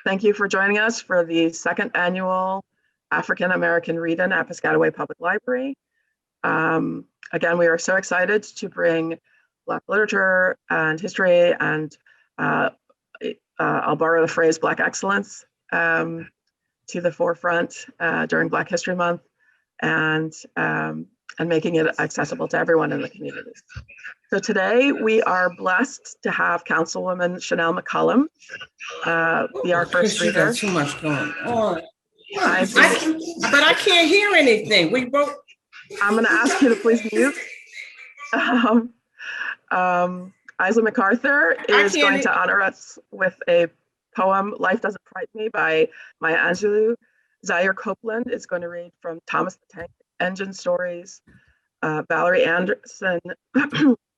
Thank you for joining us for the second annual African American Read-In at Piscataway Public Library. Again, we are so excited to bring Black literature and history and I'll borrow the phrase Black excellence to the forefront during Black History Month and making it accessible to everyone in the community. So today we are blessed to have Councilwoman Chanel McCollum be our first reader. Got too much going on. But I can't hear anything. I'm going to ask you to please mute. Isla MacArthur is going to honor us with a poem, Life Doesn't Frighten Me by Maya Angelou. Zaire Copeland is going to read from Thomas the Tank Engine Stories. Valerie Anderson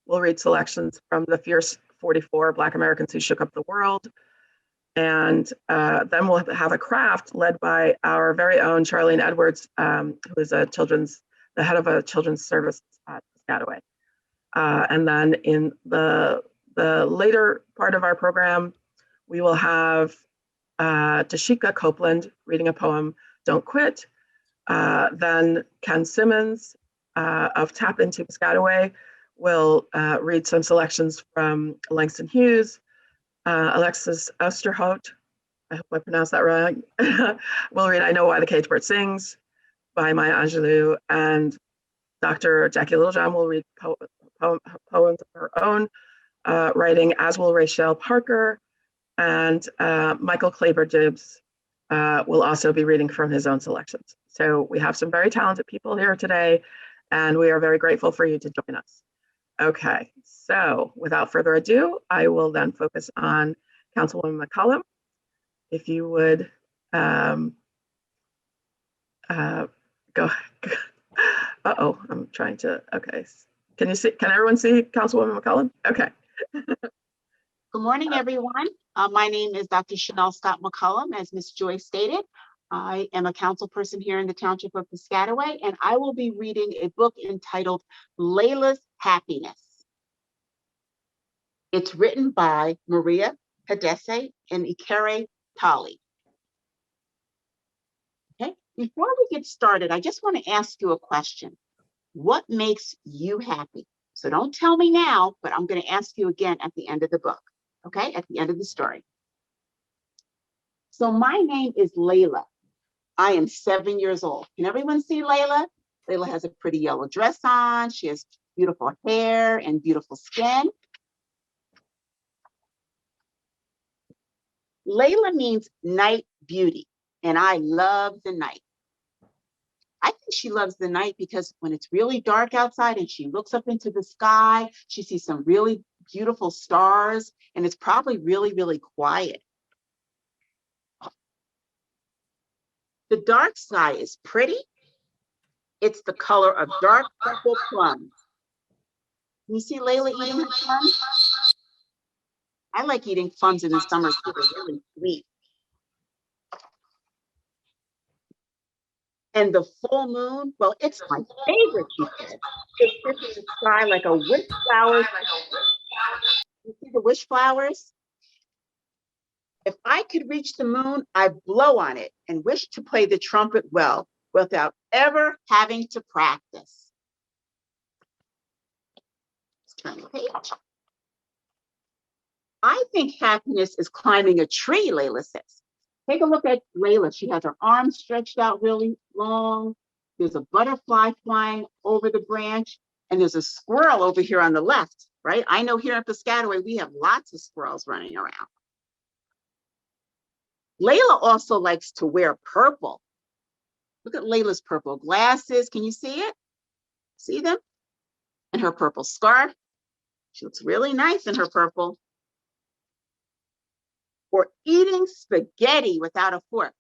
will read selections from The Fierce 44, Black Americans Who Shook Up the World. And then we'll have a craft led by our very own Charlene Edwards, who is the head of a children's service at Piscataway. And then in the later part of our program, we will have Dashika Copeland reading a poem, Don't Quit. Then Ken Simmons of Tap Into Piscataway will read some selections from Langston Hughes. Alexis Osterhout, I hope I pronounced that right, will read I Know Why the Caged Bird Sings by Maya Angelou, and Dr. Jackie Littlejohn will read poems of her own writing, as will Rachelle Parker, and Michael Claber-Gibbs will also be reading from his own selections. So we have some very talented people here today, and we are very grateful for you to join us. Okay, so without further ado, I will then focus on Councilwoman McCollum. If you would go. I'm trying to, okay. Can everyone see Councilwoman McCollum? Okay. Good morning, everyone. My name is Dr. Chanel Scott McCollum, as Ms. Joy stated. I am a council person here in the Township of Piscataway, and I will be reading a book entitled Layla's Happiness. It's written by Maria Hadesse and Ikere Tali. Okay, before we get started, I just want to ask you a question. What makes you happy? So don't tell me now, but I'm going to ask you again at the end of the book, okay, at the end of the story. So my name is Layla. I am 7 years old. Can everyone see Layla? Layla has a pretty yellow dress on. She has beautiful hair and beautiful skin. Layla means night beauty, and I love the night. I think she loves the night because when it's really dark outside and she looks up into the sky, she sees some really beautiful stars, and it's probably really, really quiet. The dark sky is pretty. It's the color of dark purple plums. Can you see Layla eating her plums? I like eating plums in the summer too. They're really sweet. And the full moon, well, it's my favorite, she said. It sits in the sky like a wish flowers. You see the wish flowers? If I could reach the moon, I'd blow on it and wish to play the trumpet well without ever having to practice. Let's turn the page. I think happiness is climbing a tree, Layla says. Take a look at Layla. She has her arms stretched out really long. There's a butterfly flying over the branch, and there's a squirrel over here on the left, right? I know here in Piscataway, we have lots of squirrels running around. Layla also likes to wear purple. Look at Layla's purple glasses. Can you see it? See them? And her purple scarf. She looks really nice in her purple. Or eating spaghetti without a fork.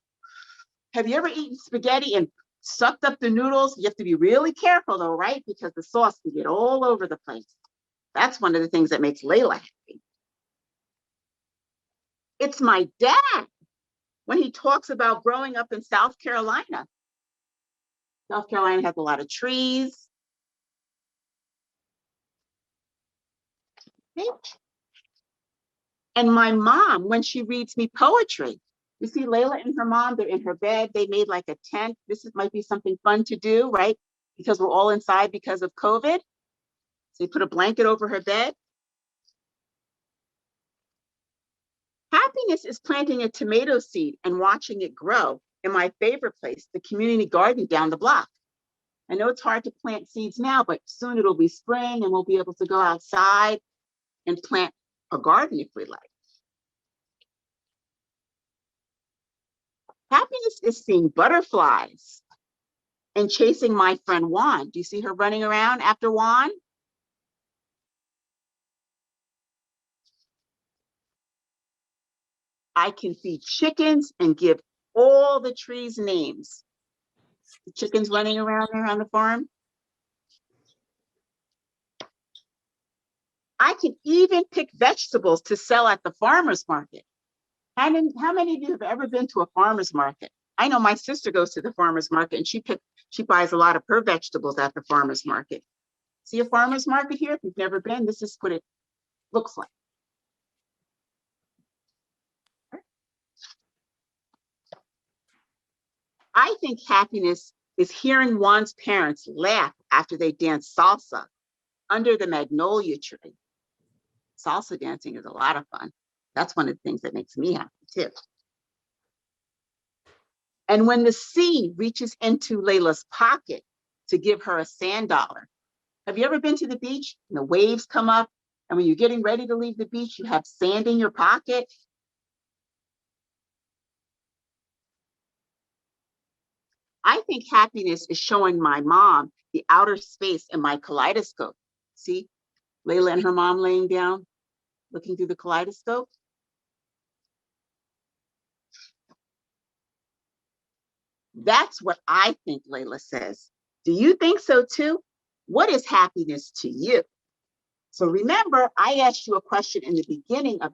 Have you ever eaten spaghetti and sucked up the noodles? You have to be really careful though, right? Because the sauce can get all over the place. That's one of the things that makes Layla happy. It's my dad when he talks about growing up in South Carolina. South Carolina has a lot of trees. And my mom, when she reads me poetry, You see Layla and her mom, they're in her bed. They made like a tent. Might be something fun to do, right? Because we're all inside because of COVID. So they put a blanket over her bed. Happiness is planting a tomato seed and watching it grow in my favorite place, the community garden down the block. I know it's hard to plant seeds now, but soon it'll be spring and we'll be able to go outside and plant a garden if we like. Happiness is seeing butterflies and chasing my friend Juan. Do you see her running around after Juan? I can feed chickens and give all the trees names. The chickens running around the farm. I can even pick vegetables to sell at the farmer's market. How many of you have ever been to a farmer's market? I know my sister goes to the farmer's market and she buys a lot of her vegetables at the farmer's market. See a farmer's market here? If you've never been, this is what it looks like. I think happiness is hearing Juan's parents laugh after they dance salsa under the magnolia tree. Salsa dancing is a lot of fun. That's one of the things that makes me happy too. And when the sea reaches into Layla's pocket to give her a sand dollar. Have you ever been to the beach and the waves come up and when you're getting ready to leave the beach, you have sand in your pocket? I think happiness is showing my mom the outer space in my kaleidoscope. See Layla and her mom laying down, looking through the kaleidoscope. That's what I think, Layla says. Do you think so too? What is happiness to you? So remember, I asked you a question in the beginning of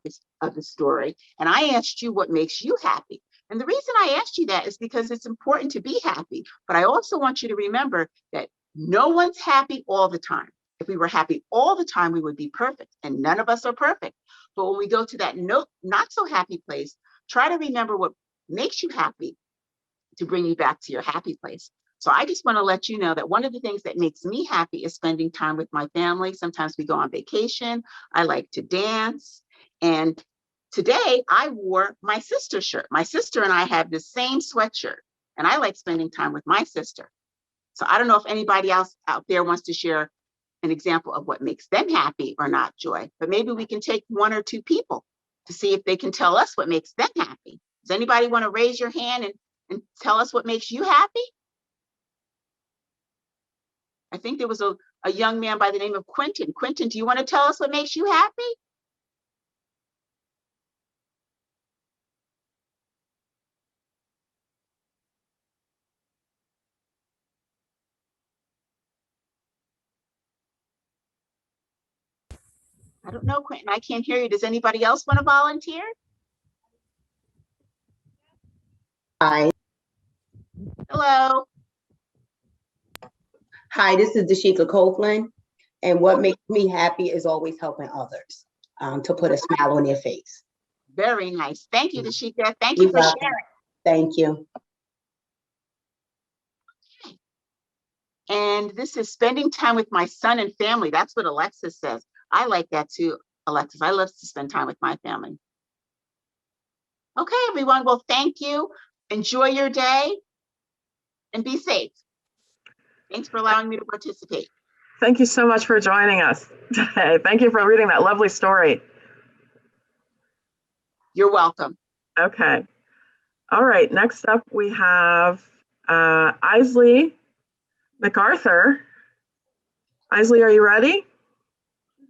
the story, and I asked you what makes you happy. And the reason I asked you that is because it's important to be happy. But I also want you to remember that no one's happy all the time. If we were happy all the time, we would be perfect, and none of us are perfect. But when we go to that not so happy place, try to remember what makes you happy to bring you back to your happy place. So I just want to let you know that one of the things that makes me happy is spending time with my family. Sometimes we go on vacation. I like to dance. And today I wore my sister's shirt. My sister and I have the same sweatshirt, and I like spending time with my sister. So I don't know if anybody else out there wants to share an example of what makes them happy or not, Joy, but maybe we can take one or two people to see if they can tell us what makes them happy. Does anybody want to raise your hand and tell us what makes you happy? I think there was a young man by the name of Quentin. Quentin, do you want to tell us what makes you happy? I don't know, Quentin, I can't hear you. Does anybody else want to volunteer? Hi. Hello. Hi, this is Dashika Copeland. And what makes me happy is always helping others to put a smile on their face. Very nice. Thank you, Dashika. Thank you for sharing. Thank you. And this is spending time with my son and family. That's what Alexis says. I like that too, Alexis. I love to spend time with my family. Okay, everyone. Well, thank you. Enjoy your day and be safe. Thanks for allowing me to participate. Thank you so much for joining us today. Thank you for reading that lovely story. You're welcome. Okay. All right. Next up, we have Isley MacArthur. Isley, are you ready?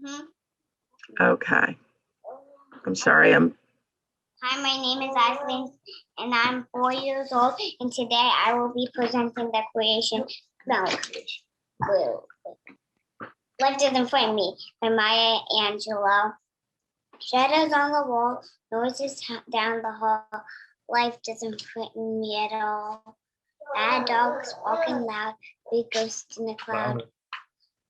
Mm-hmm. Okay. I'm sorry. Hi, my name is Isley, and I'm 4 years old, and today I will be presenting the creation. Life doesn't frighten me by Maya Angelou. Shadows on the wall, noises down the hall. Life doesn't frighten me at all. Bad dogs walking loud, big ghost in the cloud.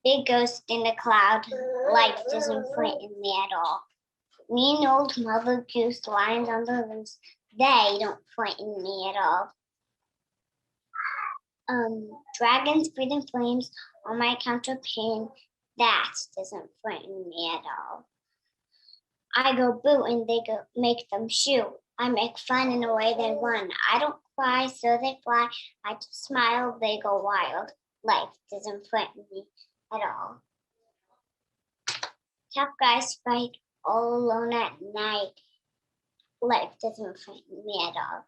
Big ghost in the cloud. Life doesn't frighten me at all. Mean old mother goose lions on the loose. They don't frighten me at all. Dragons breathing flames on my account of pain. That doesn't frighten me at all. I go boo and they go make them shoo. I make fun in a way they run. I don't cry, so they fly. I just smile, they go wild. Life doesn't frighten me at all. Tough guys fight all alone at night. Life doesn't frighten me at all.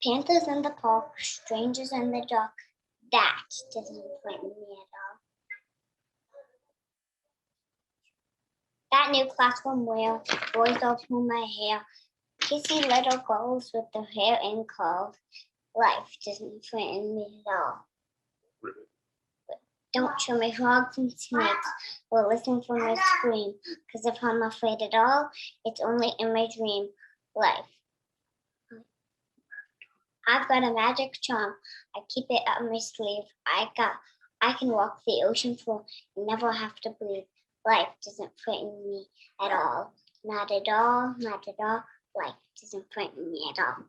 Panthers in the park, strangers in the dark. That doesn't frighten me at all. That new classroom where boys all pull my hair. Kissy little girls with their hair in curls. Life doesn't frighten me at all. Don't show me frogs and snakes or listen for my scream. Because if I'm afraid at all, it's only in my dream. Life. I've got a magic charm. I keep it up my sleeve. I can walk the ocean floor and never have to breathe. Life doesn't frighten me at all. Not at all, not at all. Life doesn't frighten me at all.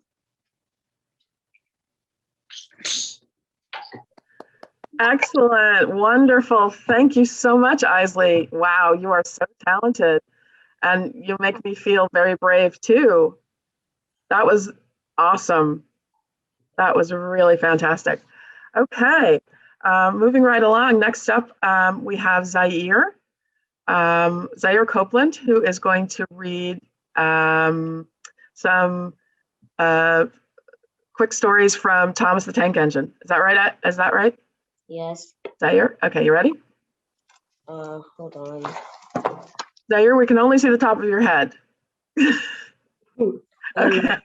Excellent. Wonderful. Thank you so much, Isley. Wow, you are so talented. And you make me feel very brave too. That was awesome. That was really fantastic. Okay, moving right along. Next up, we have Zaire. Zaire Copeland, who is going to read some quick stories from Thomas the Tank Engine. Is that right? Is that right? Yes. Zaire, okay, you ready? Hold on. Zaire, we can only see the top of your head. Okay, great.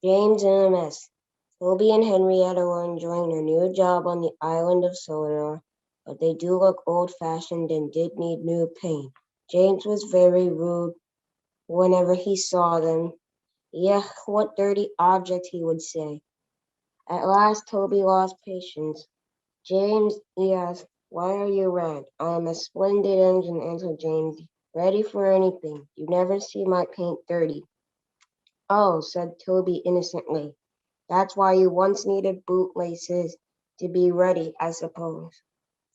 James and a mess. Toby and Henrietta were enjoying their new job on the island of Sonar, but they do look old-fashioned and did need new paint. James was very rude whenever he saw them. Yeah, what dirty object, he would say. At last, Toby lost patience. James, he asked, why are you red? I am a splendid engine, answered James, ready for anything. You never see my paint dirty. Oh, said Toby innocently. That's why you once needed bootlaces to be ready, I suppose.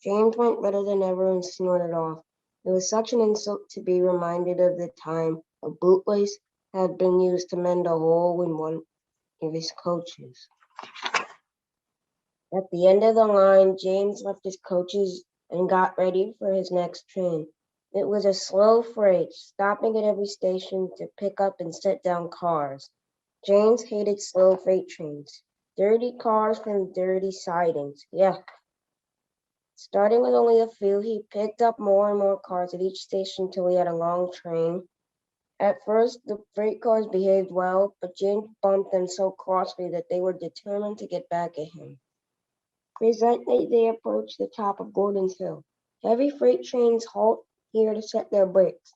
James went redder than ever and snorted off. It was such an insult to be reminded of the time a bootlace had been used to mend a hole in one of his coaches. At the end of the line, James left his coaches and got ready for his next train. It was a slow freight, stopping at every station to pick up and set down cars. James hated slow freight trains. Dirty cars from dirty sidings. Yeah. Starting with only a few, he picked up more and more cars at each station till he had a long train. At first, the freight cars behaved well, but James bumped them so crossly that they were determined to get back at him. Presently, they approached the top of Gordon's Hill. Heavy freight trains halt here to set their brakes.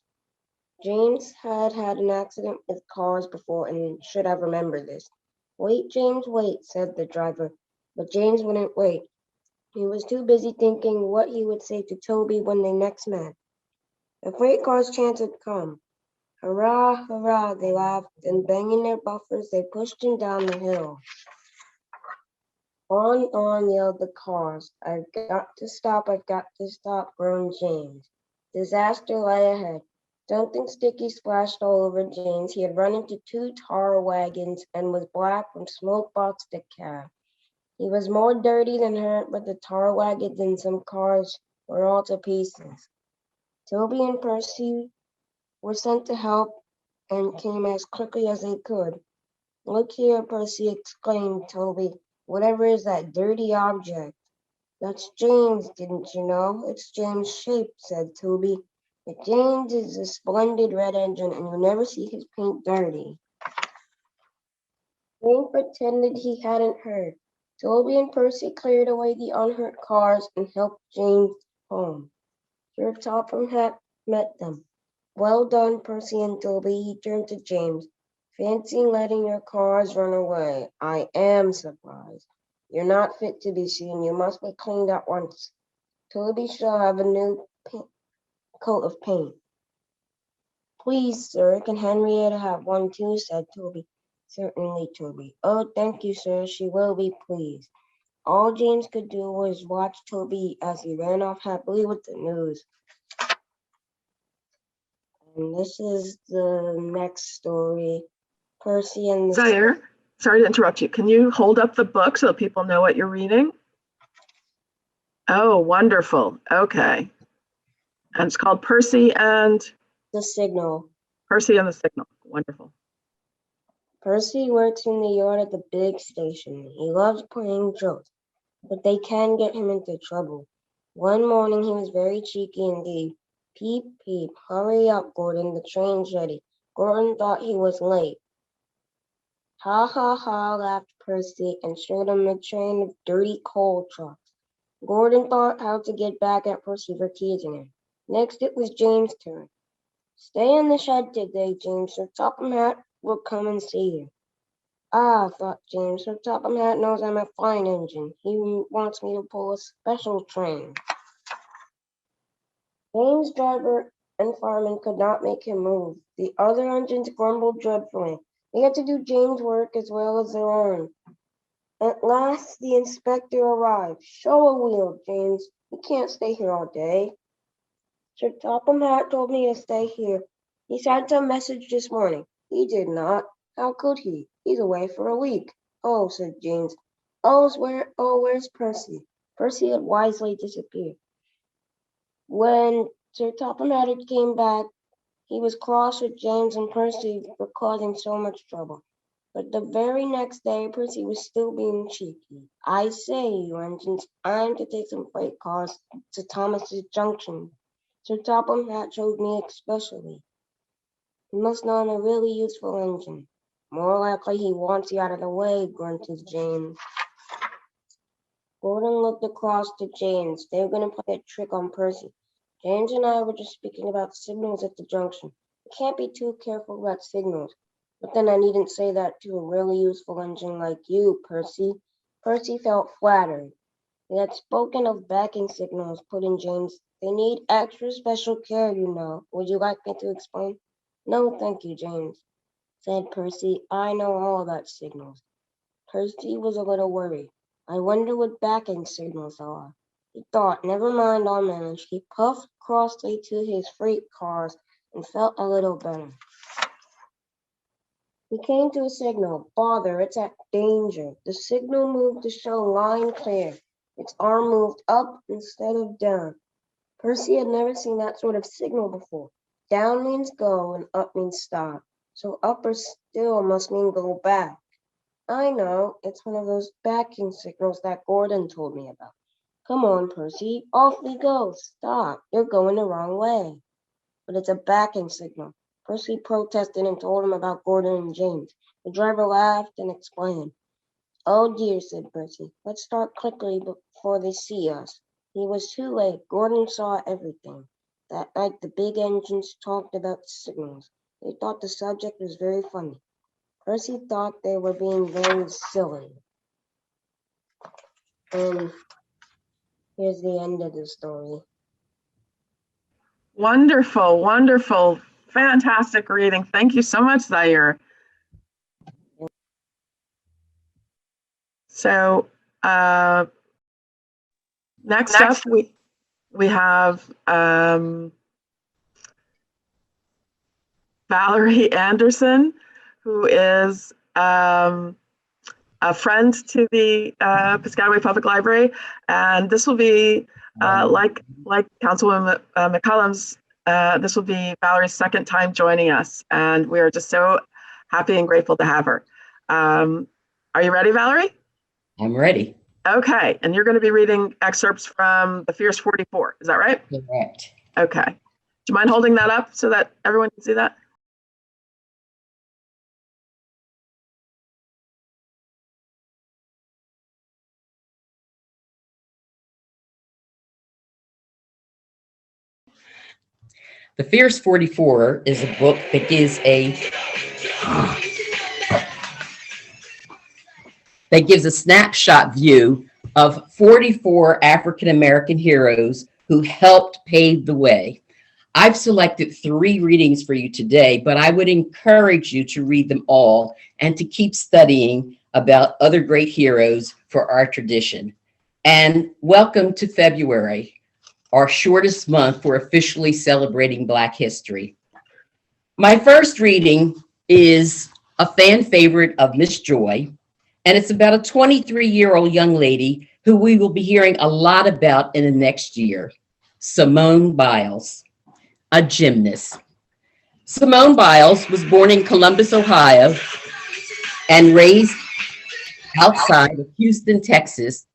James had had an accident with cars before and should have remembered this. Wait, James, wait, said the driver. But James wouldn't wait. He was too busy thinking what he would say to Toby when they next met. The freight car's chance had come. Hurrah, hurrah, they laughed, and banging their buffers, they pushed him down the hill. On, yelled the cars. I've got to stop, groaned James. Disaster lay ahead. Something sticky splashed all over James. He had run into two tar wagons and was black from smoke box to cab. He was more dirty than hurt, but the tar wagons and some cars were all to pieces. Toby and Percy were sent to help and came as quickly as they could. Look here, Percy exclaimed Toby. Whatever is that dirty object? That's James, didn't you know? It's James' shape, said Toby. But James is a splendid red engine, and you'll never see his paint dirty. James pretended he hadn't heard. Toby and Percy cleared away the unhurt cars and helped James home. Sheriff Topham had met them. Well done, Percy and Toby, he turned to James. Fancy letting your cars run away. I am surprised. You're not fit to be seen. You must be cleaned at once. Toby shall have a new coat of paint. Please, sir, can Henrietta have one too? Said Toby. Certainly, Toby. Oh, thank you, sir. She will be pleased. All James could do was watch Toby as he ran off happily with the news. And this is the next story. Percy and the... Zaire, sorry to interrupt you. Can you hold up the book so that people know what you're reading? Oh, wonderful. Okay. And it's called Percy and... The Signal. Percy and the Signal. Wonderful. Percy works in the yard at the big station. He loves playing jokes, but they can get him into trouble. One morning he was very cheeky indeed. Peep, peep, hurry up, Gordon, the train's ready. Gordon thought he was late. Ha, ha, ha, laughed Percy and showed him a train of dirty coal trucks. Gordon thought how to get back at Percy for teasing him. Next it was James' turn. Stay in the shed today, James, so Topham Hatt will come and see you. Ah, thought James, so Topham Hatt knows I'm a fine engine. He wants me to pull a special train. James' driver and fireman could not make him move. The other engines grumbled dreadfully. They had to do James' work as well as their own. At last the inspector arrived. Show a wheel, James. We can't stay here all day. Sir Topham Hatt told me to stay here. He sent a message this morning. He did not. How could he? He's away for a week. Oh, said James. Where's Percy? Percy had wisely disappeared. When Sir Topham Hatt came back, he was cross with James and Percy for causing so much trouble. But the very next day, Percy was still being cheeky. I say, you engines, I'm to take some freight cars to Thomas's Junction. Sir Topham Hatt showed me especially. He must know I'm a really useful engine. More likely he wants you out of the way, grunted James. Gordon looked across to James. They were going to play a trick on Percy. James and I were just speaking about signals at the junction. We can't be too careful about signals. But then I needn't say that to a really useful engine like you, Percy. Percy felt flattered. They had spoken of backing signals, put in James. They need extra special care, you know. Would you like me to explain? No, thank you, James, said Percy. I know all about signals. Percy was a little worried. I wonder what backing signals are. He thought, never mind, I'll manage. He puffed crossly to his freight cars and felt a little better. He came to a signal. Bother, it's at danger. The signal moved to show line clear. Its arm moved up instead of down. Percy had never seen that sort of signal before. Down means go and up means stop. So up or still must mean go back. I know, it's one of those backing signals that Gordon told me about. Come on, Percy, off we go. Stop, you're going the wrong way. But it's a backing signal. Percy protested and told him about Gordon and James. The driver laughed and explained. Oh dear, said Percy. Let's start quickly before they see us. He was too late. Gordon saw everything. That night the big engines talked about signals. They thought the subject was very funny. Percy thought they were being very silly. And here's the end of the story. Wonderful, wonderful, fantastic reading. Thank you so much, Zaire. So next up, we have Valerie Anderson, who is a friend to the Piscataway Public Library, and this will be like Councilwoman McCollum's. This will be Valerie's second time joining us, and we are just so happy and grateful to have her. Are you ready, Valerie? I'm ready. Okay, and you're going to be reading excerpts from The Fierce 44. Is that right? Correct. Okay. Do you mind holding that up so that everyone can see that? The Fierce 44 is a book that gives a snapshot view of 44 African-American heroes who helped pave the way. I've selected 3 readings for you today, but I would encourage you to read them all and to keep studying about other great heroes for our tradition. And welcome to February, our shortest month for officially celebrating Black history. My first reading is a fan favorite of Miss Joy, and it's about a 23-year-old young lady who we will be hearing a lot about in the next year, Simone Biles, a gymnast. Simone Biles was born in Columbus, Ohio, and raised outside of Houston, Texas.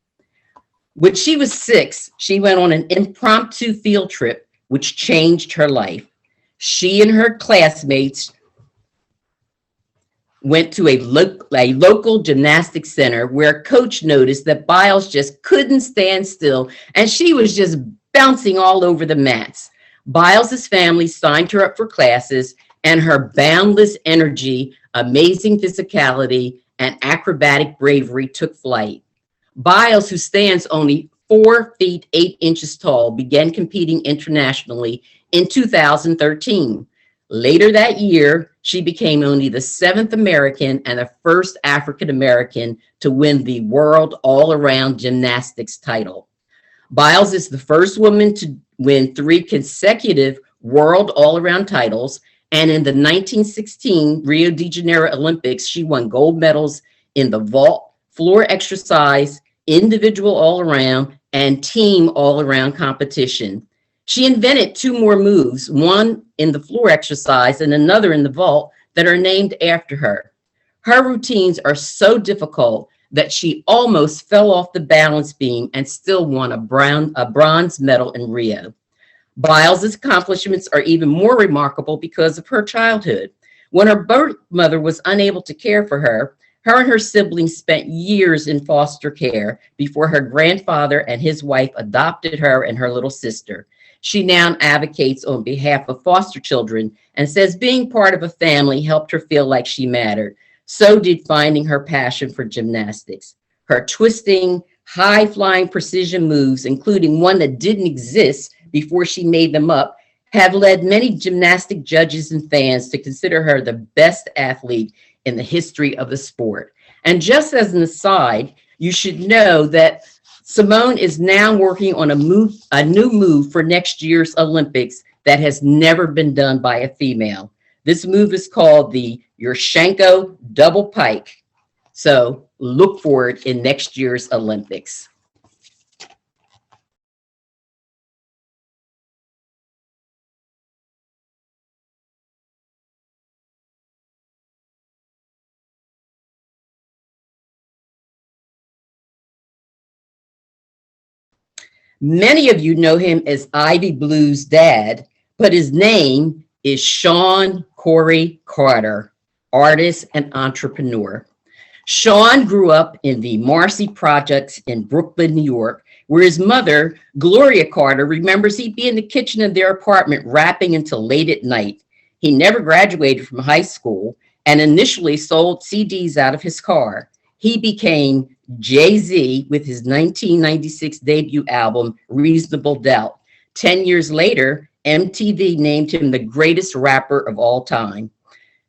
When she was 6, she went on an impromptu field trip, which changed her life. She and her classmates went to a local gymnastics center where a coach noticed that Biles just couldn't stand still, and she was just bouncing all over the mats. Biles's family signed her up for classes, and her boundless energy, amazing physicality, and acrobatic bravery took flight. Biles, who stands only 4 feet 8 inches tall, began competing internationally in 2013. Later that year, she became only the 7th American and the first African American to win the World All-Around Gymnastics title. Biles is the first woman to win 3 consecutive World All-Around titles, and in the 1916 Rio de Janeiro Olympics, she won gold medals in the vault, floor exercise, individual all-around, and team all-around competition. She invented 2 more moves, one in the floor exercise and another in the vault, that are named after her. Her routines are so difficult that she almost fell off the balance beam and still won a bronze medal in Rio. Biles's accomplishments are even more remarkable because of her childhood. When her birth mother was unable to care for her, her and her siblings spent years in foster care before her grandfather and his wife adopted her and her little sister. She now advocates on behalf of foster children and says being part of a family helped her feel like she mattered. So did finding her passion for gymnastics. Her twisting, high-flying precision moves, including one that didn't exist before she made them up, have led many gymnastic judges and fans to consider her the best athlete in the history of the sport. And just as an aside, you should know that Simone is now working on a new move for next year's Olympics that has never been done by a female. This move is called the Yurchenko double pike. So look for it in next year's Olympics. Many of you know him as Ivy Blue's dad, but his name is Sean Corey Carter, artist and entrepreneur. Sean grew up in the Marcy Projects in Brooklyn, New York, where his mother, Gloria Carter, remembers he'd be in the kitchen of their apartment rapping until late at night. He never graduated from high school and initially sold CDs out of his car. He became Jay-Z with his 1996 debut album, Reasonable Doubt. 10 years later, MTV named him the greatest rapper of all time.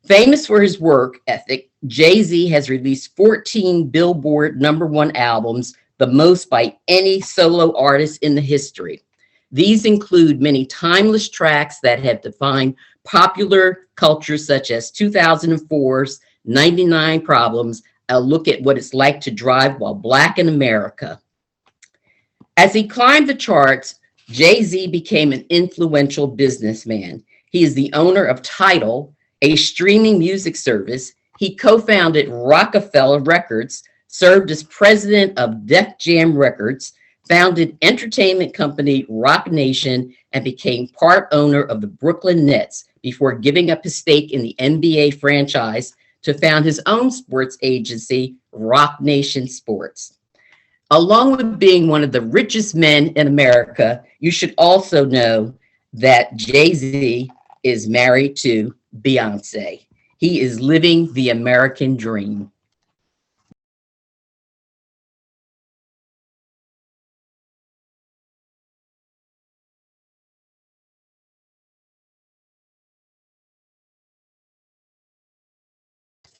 Famous for his work ethic, Jay-Z has released 14 Billboard #1 albums, the most by any solo artist in the history. These include many timeless tracks that have defined popular culture, such as 2004's 99 Problems, a look at what it's like to drive while Black in America. As he climbed the charts, Jay-Z became an influential businessman. He is the owner of Tidal, a streaming music service. He co-founded Rockefeller Records, served as president of Def Jam Records, founded entertainment company Roc Nation, and became part owner of the Brooklyn Nets before giving up his stake in the NBA franchise to found his own sports agency, Roc Nation Sports. Along with being one of the richest men in America, you should also know that Jay-Z is married to Beyonce. He is living the American dream.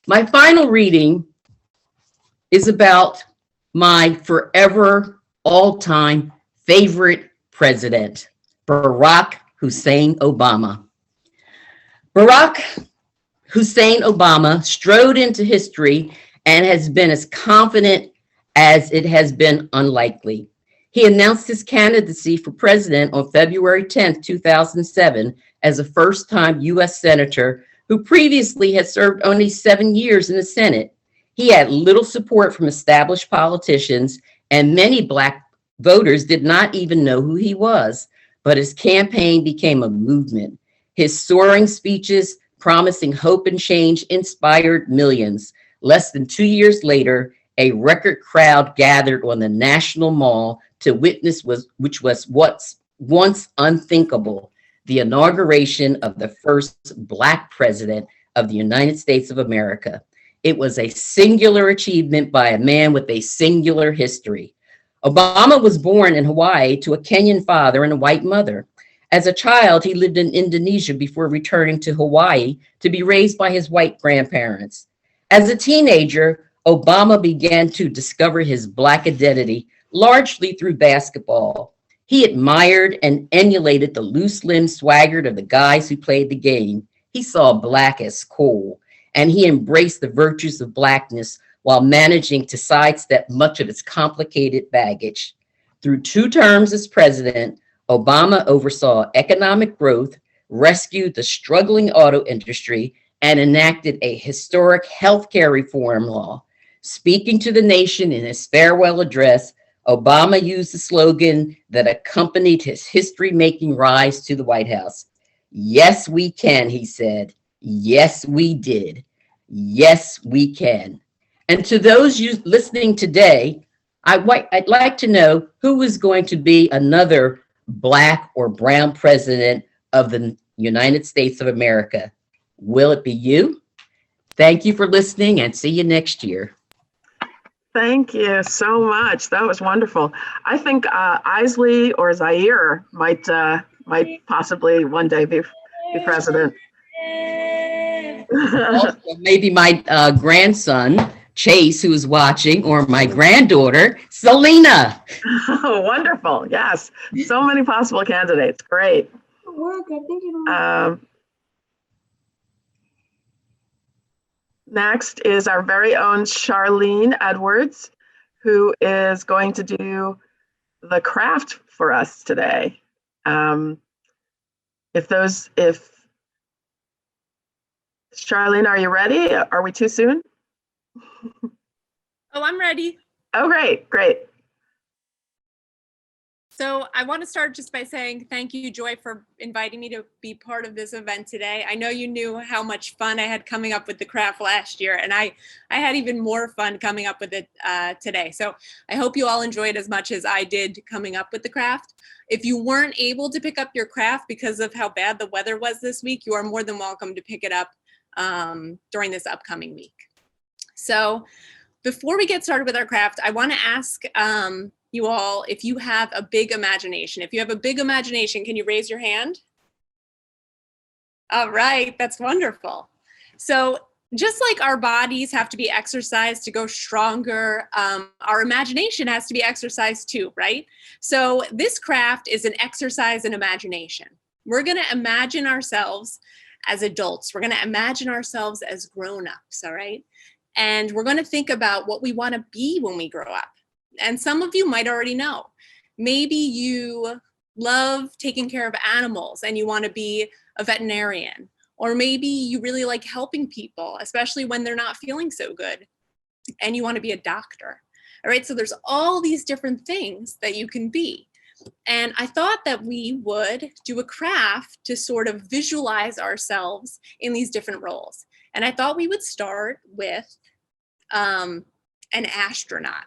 My final reading is about my forever, all-time favorite president, Barack Hussein Obama. Barack Hussein Obama strode into history and has been as confident as it has been unlikely. He announced his candidacy for president on February 10th, 2007, as a first-time U.S. senator who previously had served only 7 years in the Senate. He had little support from established politicians, and many Black voters did not even know who he was. But his campaign became a movement. His soaring speeches promising hope and change inspired millions. Less than 2 years later, a record crowd gathered on the National Mall to witness which was what's once unthinkable, the inauguration of the first Black president of the United States of America. It was a singular achievement by a man with a singular history. Obama was born in Hawaii to a Kenyan father and a white mother. As a child, he lived in Indonesia before returning to Hawaii to be raised by his white grandparents. As a teenager, Obama began to discover his Black identity largely through basketball. He admired and emulated the loose-limbed swagger of the guys who played the game. He saw Black as cool, and he embraced the virtues of Blackness while managing to sidestep much of its complicated baggage. Through 2 terms as president, Obama oversaw economic growth, rescued the struggling auto industry, and enacted a historic healthcare reform law. Speaking to the nation in his farewell address, Obama used the slogan that accompanied his history-making rise to the White House. "Yes, we can," he said. "Yes, we did. Yes, we can." And to those you listening today, I'd like to know who is going to be another Black or brown president of the United States of America. Will it be you? Thank you for listening, and see you next year. Thank you so much. That was wonderful. I think Isley or Zaire might possibly one day be president. Also, maybe my grandson, Chase, who is watching, or my granddaughter, Selena. Oh, wonderful. Yes. So many possible candidates. Great. Next is our very own Charlene Edwards, who is going to do the craft for us today. Charlene, are you ready? Are we too soon? Oh, I'm ready. Oh, great. So I want to start just by saying thank you, Joy, for inviting me to be part of this event today. I know you knew how much fun I had coming up with the craft last year, and I had even more fun coming up with it today. So I hope you all enjoyed as much as I did coming up with the craft. If you weren't able to pick up your craft because of how bad the weather was this week, you are more than welcome to pick it up during this upcoming week. So before we get started with our craft, I want to ask you all if you have a big imagination. If you have a big imagination, can you raise your hand? All right, that's wonderful. So just like our bodies have to be exercised to go stronger, our imagination has to be exercised too, right? So this craft is an exercise in imagination. We're going to imagine ourselves as adults. We're going to imagine ourselves as grown-ups, all right? And we're going to think about what we want to be when we grow up. And some of you might already know. Maybe you love taking care of animals and you want to be a veterinarian. Or maybe you really like helping people, especially when they're not feeling so good, and you want to be a doctor. All right, so there's all these different things that you can be. And I thought that we would do a craft to sort of visualize ourselves in these different roles. And I thought we would start with an astronaut,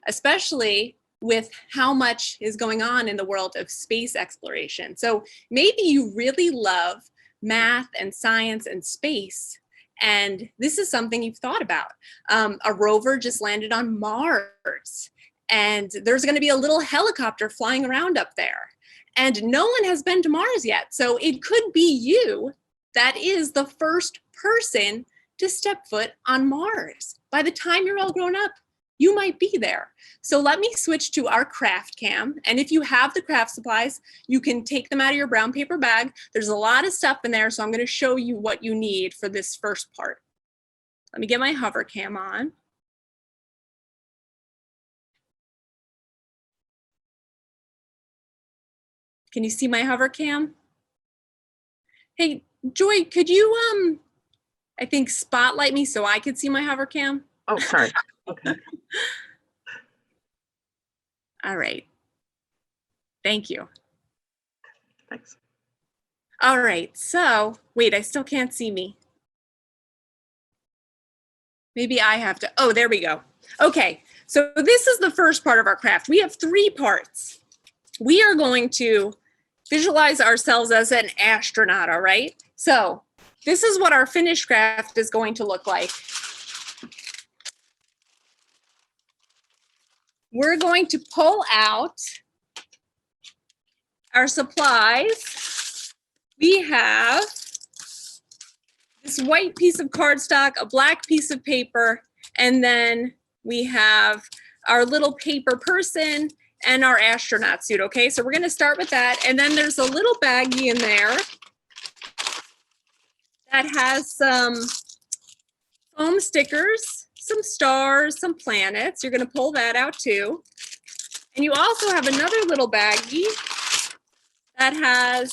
especially with how much is going on in the world of space exploration. So maybe you really love math and science and space, and this is something you've thought about. A rover just landed on Mars, and there's going to be a little helicopter flying around up there, and no one has been to Mars yet. So it could be you that is the first person to step foot on Mars. By the time you're all grown up, you might be there. So let me switch to our craft cam. And if you have the craft supplies, you can take them out of your brown paper bag. There's a lot of stuff in there, so I'm going to show you what you need for this first part. Let me get my hover cam on. Can you see my hover cam? Hey, Joy, could you, I think, spotlight me so I could see my hover cam? Oh, sorry. Okay. All right. Thank you. Thanks. All right, so wait, I still can't see me. Maybe I have to, oh, there we go. Okay, so this is the first part of our craft. We have 3 parts. We are going to visualize ourselves as an astronaut, all right? So this is what our finished craft is going to look like. We're going to pull out our supplies. We have this white piece of cardstock, a black piece of paper, and then we have our little paper person and our astronaut suit, okay? So we're gonna start with that. And then there's a little baggie in there that has some foam stickers, some stars, some planets. You're gonna pull that out too. And you also have another little baggie that has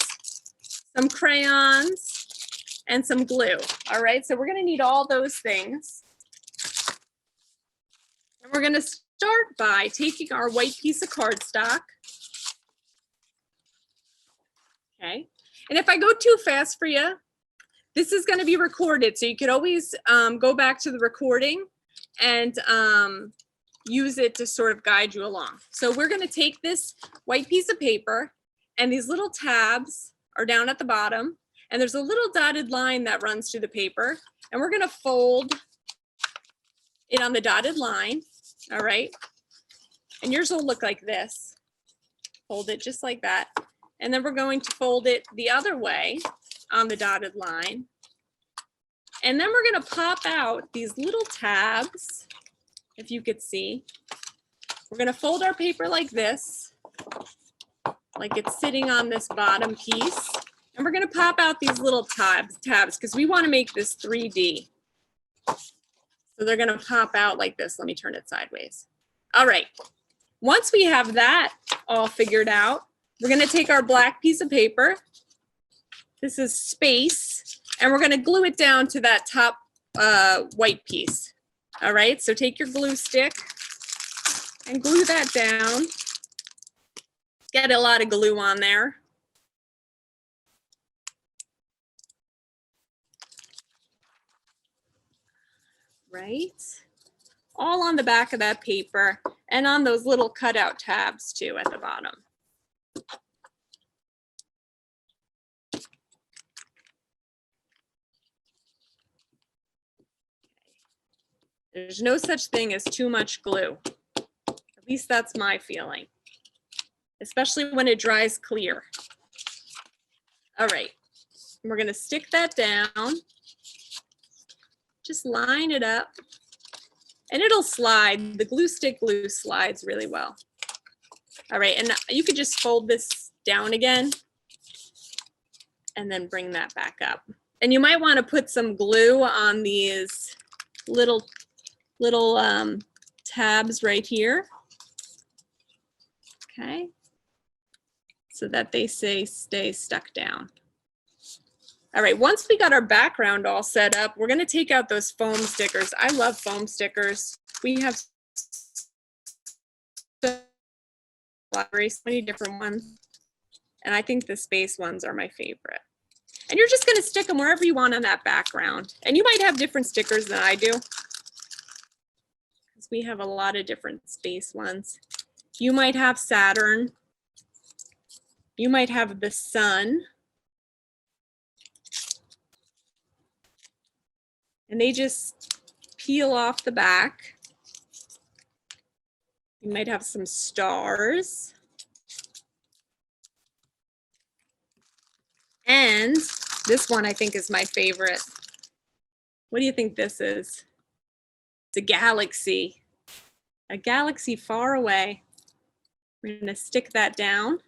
some crayons and some glue. All right, so we're gonna need all those things. And we're gonna start by taking our white piece of cardstock. Okay, and if I go too fast for you, this is gonna be recorded, so you could always go back to the recording and use it to sort of guide you along. So we're gonna take this white piece of paper, and these little tabs are down at the bottom, and there's a little dotted line that runs through the paper, and we're gonna fold it on the dotted line, all right? And yours will look like this. Fold it just like that. And then we're going to fold it the other way on the dotted line. And then we're gonna pop out these little tabs, if you could see. We're gonna fold our paper like this, like it's sitting on this bottom piece. And we're gonna pop out these little tabs because we wanna make this 3D. So they're gonna pop out like this. Let me turn it sideways. All right, once we have that all figured out, we're gonna take our black piece of paper. This is space, and we're gonna glue it down to that top white piece. All right, so take your glue stick and glue that down. Get a lot of glue on there. Right, all on the back of that paper and on those little cutout tabs too at the bottom. There's no such thing as too much glue. At least that's my feeling, especially when it dries clear. All right, we're gonna stick that down. Just line it up and it'll slide. The glue stick glue slides really well. All right, and you could just fold this down again and then bring that back up. And you might want to put some glue on these little tabs right here. Okay, so that they stay stuck down. All right, once we got our background all set up, we're gonna take out those foam stickers. I love foam stickers. We have so many different ones. And I think the space ones are my favorite. And you're just gonna stick them wherever you want on that background. And you might have different stickers than I do, because we have a lot of different space ones. You might have Saturn. You might have the sun. And they just peel off the back. You might have some stars. And this one I think is my favorite. What do you think this is? It's a galaxy far away. We're going to stick that down.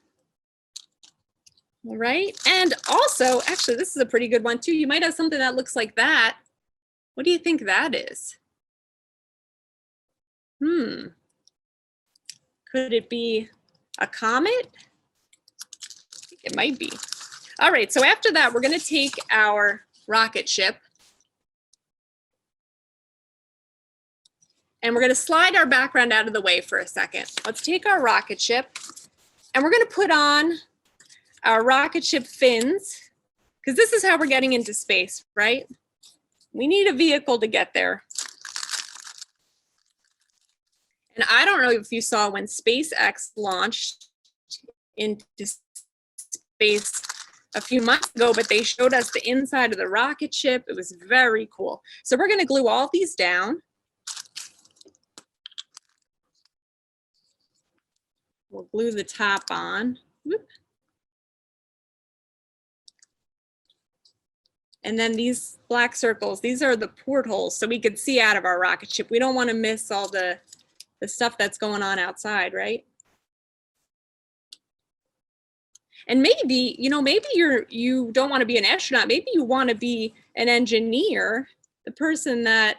All right. And also, actually, this is a pretty good one too. You might have something that looks like that. What do you think that is? Could it be a comet? I think it might be. All right. So after that, we're going to take our rocket ship and we're going to slide our background out of the way for a second. Let's take our rocket ship and we're going to put on our rocket ship fins, because this is how we're getting into space, right? We need a vehicle to get there. And I don't know if you saw when SpaceX launched into space a few months ago, but they showed us the inside of the rocket ship. It was very cool. So we're going to glue all these down. We'll glue the top on. Whoop. And then these black circles, these are the portholes so we could see out of our rocket ship. We don't want to miss all the stuff that's going on outside, right? And maybe, you know, maybe you don't want to be an astronaut. Maybe you want to be an engineer, the person that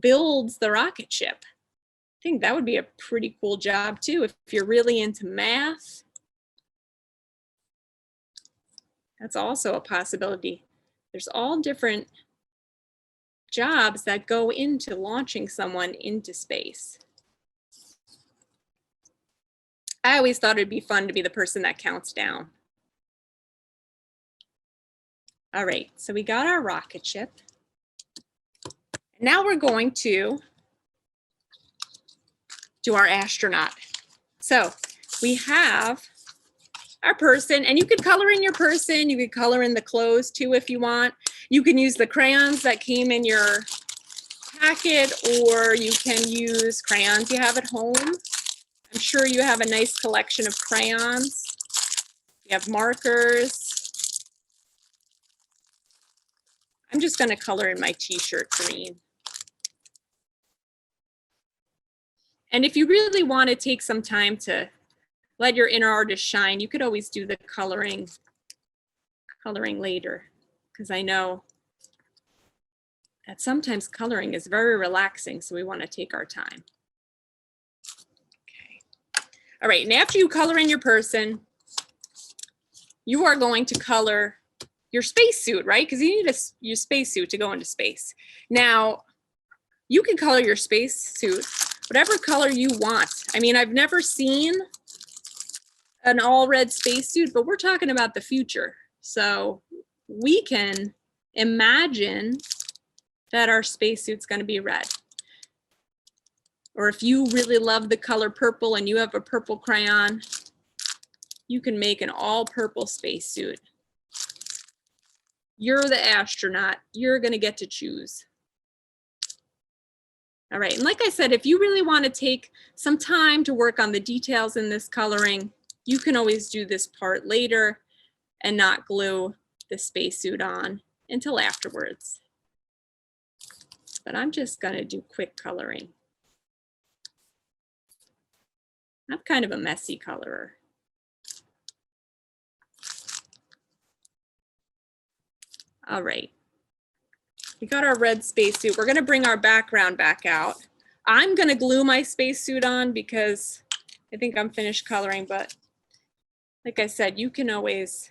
builds the rocket ship. I think that would be a pretty cool job too if you're really into math. That's also a possibility. There's all different jobs that go into launching someone into space. I always thought it'd be fun to be the person that counts down. All right, so we got our rocket ship. Now we're going to do our astronaut. So we have our person, and you could color in your person, you could color in the clothes too if you want. You can use the crayons that came in your packet, or you can use crayons you have at home. I'm sure you have a nice collection of crayons. You have markers. I'm just going to color in my t-shirt green. And if you really want to take some time to let your inner artist shine, you could always do the coloring later, because I know that sometimes coloring is very relaxing, so we want to take our time. Okay. All right, and after you color in your person, you are going to color your spacesuit, right? Because you need your spacesuit to go into space. Now, you can color your spacesuit whatever color you want. I mean, I've never seen an all red spacesuit, but we're talking about the future. So we can imagine that our spacesuit's going to be red. Or if you really love the color purple and you have a purple crayon, you can make an all purple spacesuit. You're the astronaut. You're going to get to choose. All right, and like I said, if you really want to take some time to work on the details in this coloring, you can always do this part later and not glue the spacesuit on until afterwards. But I'm just going to do quick coloring. I'm kind of a messy colorer. All right. We got our red spacesuit. We're going to bring our background back out. I'm going to glue my spacesuit on because I think I'm finished coloring, but like I said, you can always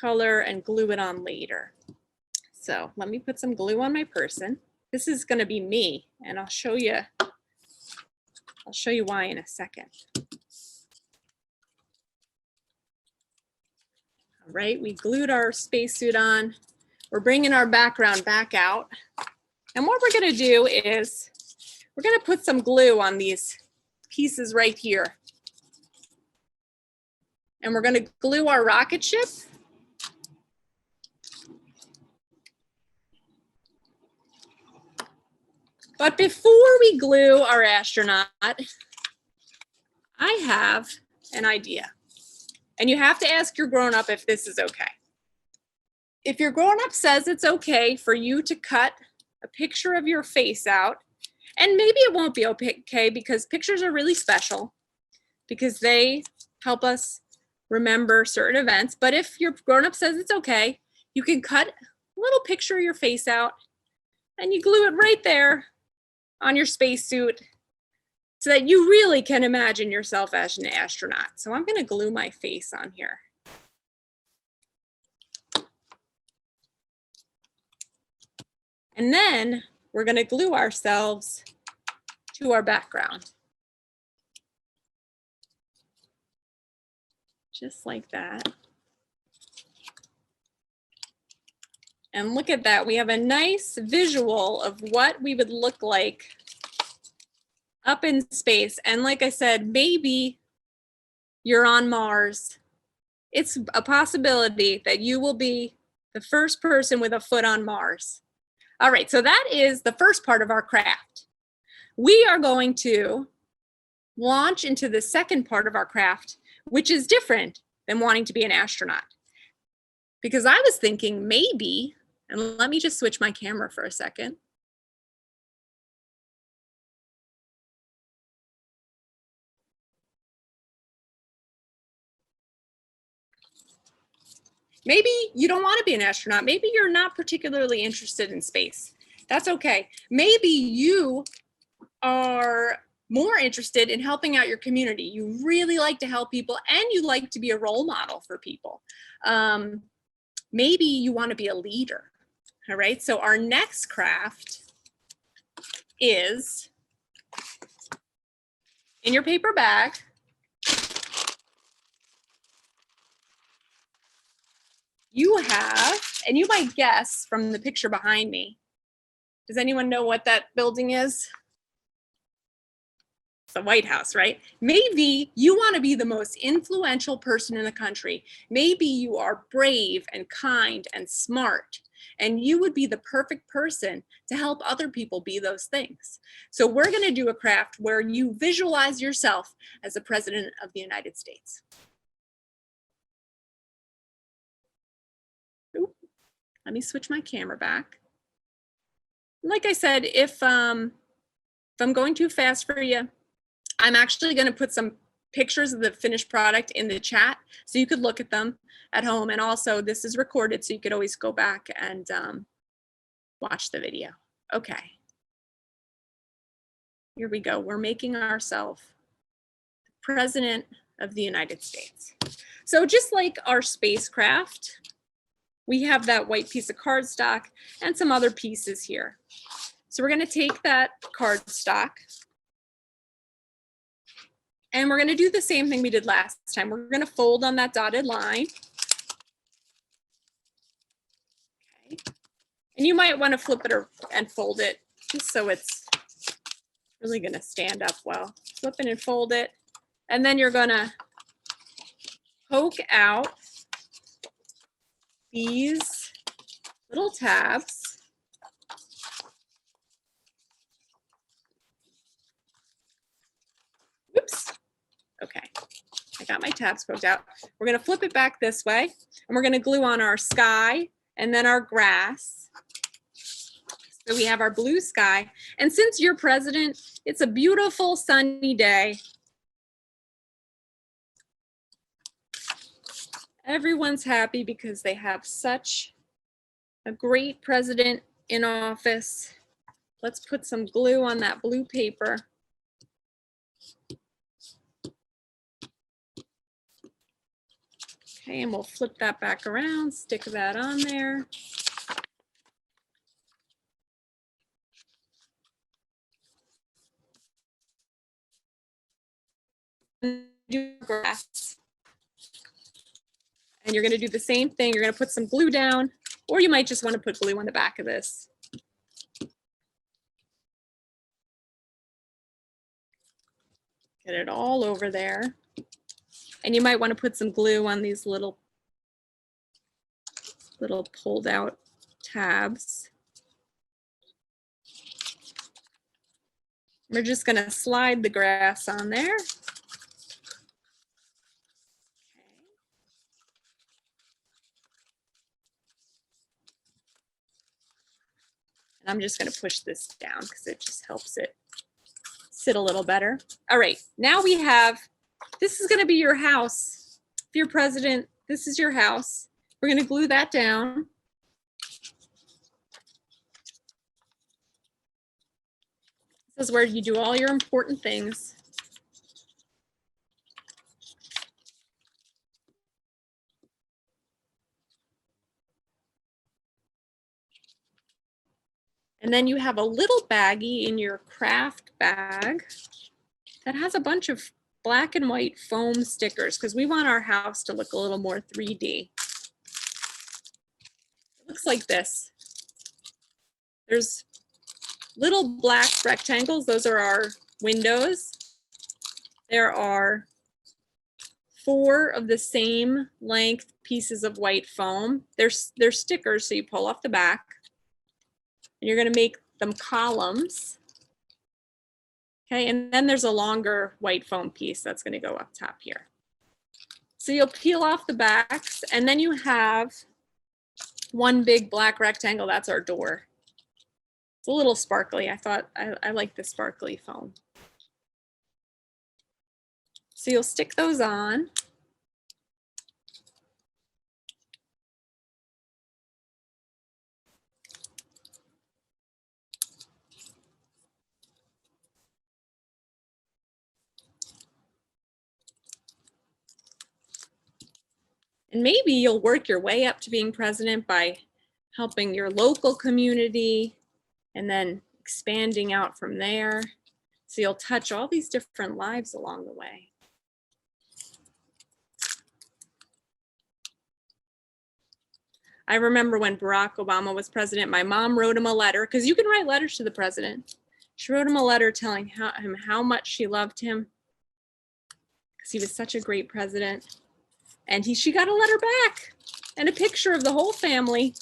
color and glue it on later. So let me put some glue on my person. This is going to be me, and I'll show you why in a second. All right, we glued our spacesuit on. We're bringing our background back out. And what we're going to do is we're going to put some glue on these pieces right here. And we're going to glue our rocket ship. But before we glue our astronaut, I have an idea. And you have to ask your grown-up if this is okay. if your grown-up says it's okay for you to cut a picture of your face out, and maybe it won't be okay because pictures are really special because they help us remember certain events. But if your grown-up says it's okay, you can cut a little picture of your face out and you glue it right there on your spacesuit so that you really can imagine yourself as an astronaut. So I'm going to glue my face on here. And then we're going to glue ourselves to our background. Just like that. And look at that. We have a nice visual of what we would look like up in space. And like I said, maybe you're on Mars. It's a possibility that you will be the first person with a foot on Mars. All right, so that is the first part of our craft. We are going to launch into the second part of our craft, which is different than wanting to be an astronaut. Because I was thinking maybe, and let me just switch my camera for a second. Maybe you don't want to be an astronaut. Maybe you're not particularly interested in space. That's okay. Maybe you are more interested in helping out your community. You really like to help people and you like to be a role model for people. Maybe you want to be a leader. All right, so our next craft is in your paper bag. You have, and you might guess from the picture behind me, does anyone know what that building is? It's the White House, right? Maybe you want to be the most influential person in the country. Maybe you are brave and kind and smart, and you would be the perfect person to help other people be those things. So we're going to do a craft where you visualize yourself as the President of the United States. Let me switch my camera back. Like I said, if I'm going too fast for you, I'm actually going to put some pictures of the finished product in the chat so you could look at them at home. And also this is recorded so you could always go back and watch the video. Okay. Here we go. We're making ourselves the President of the United States. So just like our spacecraft, we have that white piece of cardstock and some other pieces here. So we're going to take that cardstock and we're going to do the same thing we did last time. We're going to fold on that dotted line. Okay. And you might want to flip it and fold it just so it's really going to stand up well. Flip it and fold it. And then you're going to poke out these little tabs. Oops. Okay, I got my tabs poked out. We're going to flip it back this way, and we're going to glue on our sky and then our grass. So we have our blue sky. And since you're president, it's a beautiful sunny day. Everyone's happy because they have such a great president in office. Let's put some glue on that blue paper. Okay, and we'll flip that back around, stick that on there. Do grass. And you're going to do the same thing. You're going to put some glue down, or you might just want to put glue on the back of this. Get it all over there. And you might want to put some glue on these little pulled out tabs. We're just going to slide the grass on there. And I'm just going to push this down because it just helps it sit a little better. All right, now we have, this is going to be your house. If you're president, this is your house. We're going to glue that down. This is where you do all your important things. And then you have a little baggie in your craft bag that has a bunch of black and white foam stickers because we want our house to look a little more 3D. It looks like this. There's little black rectangles. Those are our windows. There are 4 of the same length pieces of white foam. They're stickers, so you pull off the back. And you're going to make them columns. Okay, and then there's a longer white foam piece that's going to go up top here. So you'll peel off the backs, and then you have one big black rectangle. That's our door. It's a little sparkly. I like the sparkly foam. So you'll stick those on. And maybe you'll work your way up to being president by helping your local community and then expanding out from there. So you'll touch all these different lives along the way. I remember when Barack Obama was president, my mom wrote him a letter, because you can write letters to the president. She wrote him a letter telling him how much she loved him because he was such a great president. And she got a letter back and a picture of the whole family.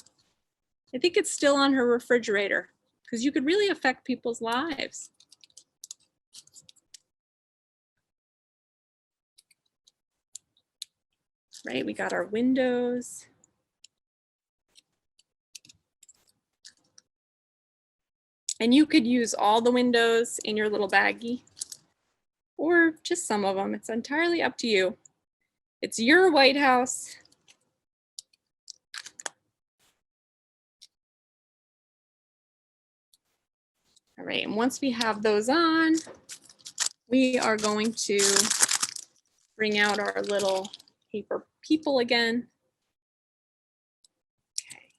I think it's still on her refrigerator because you could really affect people's lives. Right, we got our windows. And you could use all the windows in your little baggie or just some of them. It's entirely up to you. It's your White House. All right, and once we have those on, we are going to bring out our little paper people again. Okay.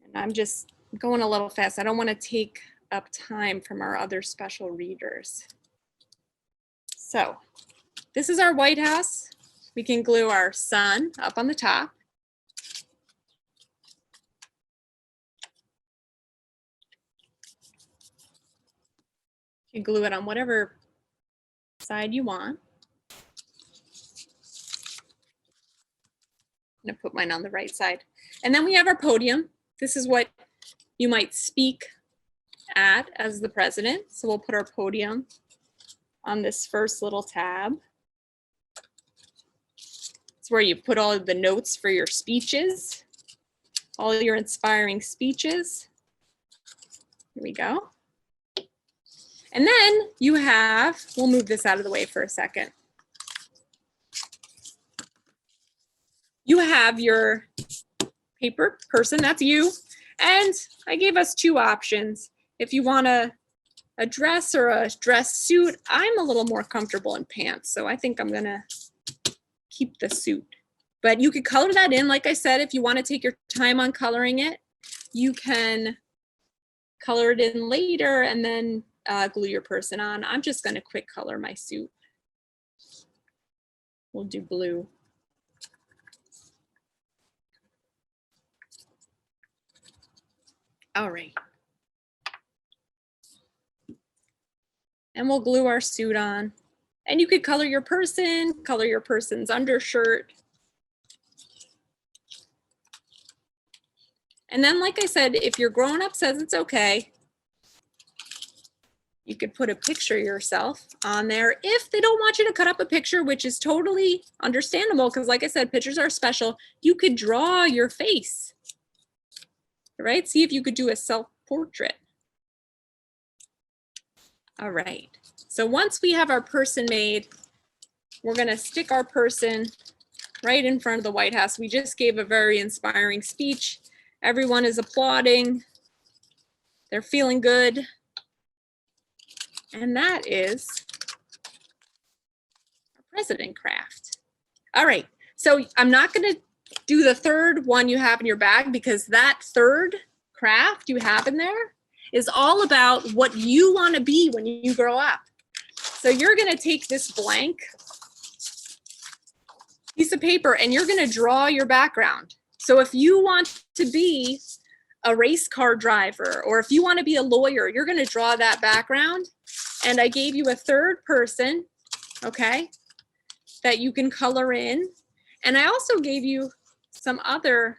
And I'm just going a little fast. I don't want to take up time from our other special readers. So this is our White House. We can glue our sun up on the top. You can glue it on whatever side you want. I'm gonna put mine on the right side. And then we have our podium. This is what you might speak at as the president. So we'll put our podium on this first little tab. It's where you put all of the notes for your speeches, all your inspiring speeches. Here we go. And then you have, we'll move this out of the way for a second. You have your paper person, that's you. And I gave us 2 options. If you want a dress or a dress suit, I'm a little more comfortable in pants. So I think I'm gonna keep the suit. But you could color that in, like I said, if you want to take your time on coloring it, you can color it in later and then glue your person on. I'm just gonna quick color my suit. We'll do blue. All right. And we'll glue our suit on. And you could color your person, color your person's undershirt. And then, like I said, if your grown-up says it's okay, You could put a picture of yourself on there if they don't want you to cut up a picture, which is totally understandable because like I said, pictures are special. You could draw your face, right? See if you could do a self-portrait. All right, so once we have our person made, we're gonna stick our person right in front of the White House. We just gave a very inspiring speech. Everyone is applauding. They're feeling good. And that is our president craft. All right, so I'm not gonna do the third one you have in your bag because that third craft you have in there is all about what you wanna be when you grow up. So you're gonna take this blank piece of paper and you're gonna draw your background. So if you want to be a race car driver, or if you want to be a lawyer, you're going to draw that background. And I gave you a third person, okay, that you can color in. And I also gave you some other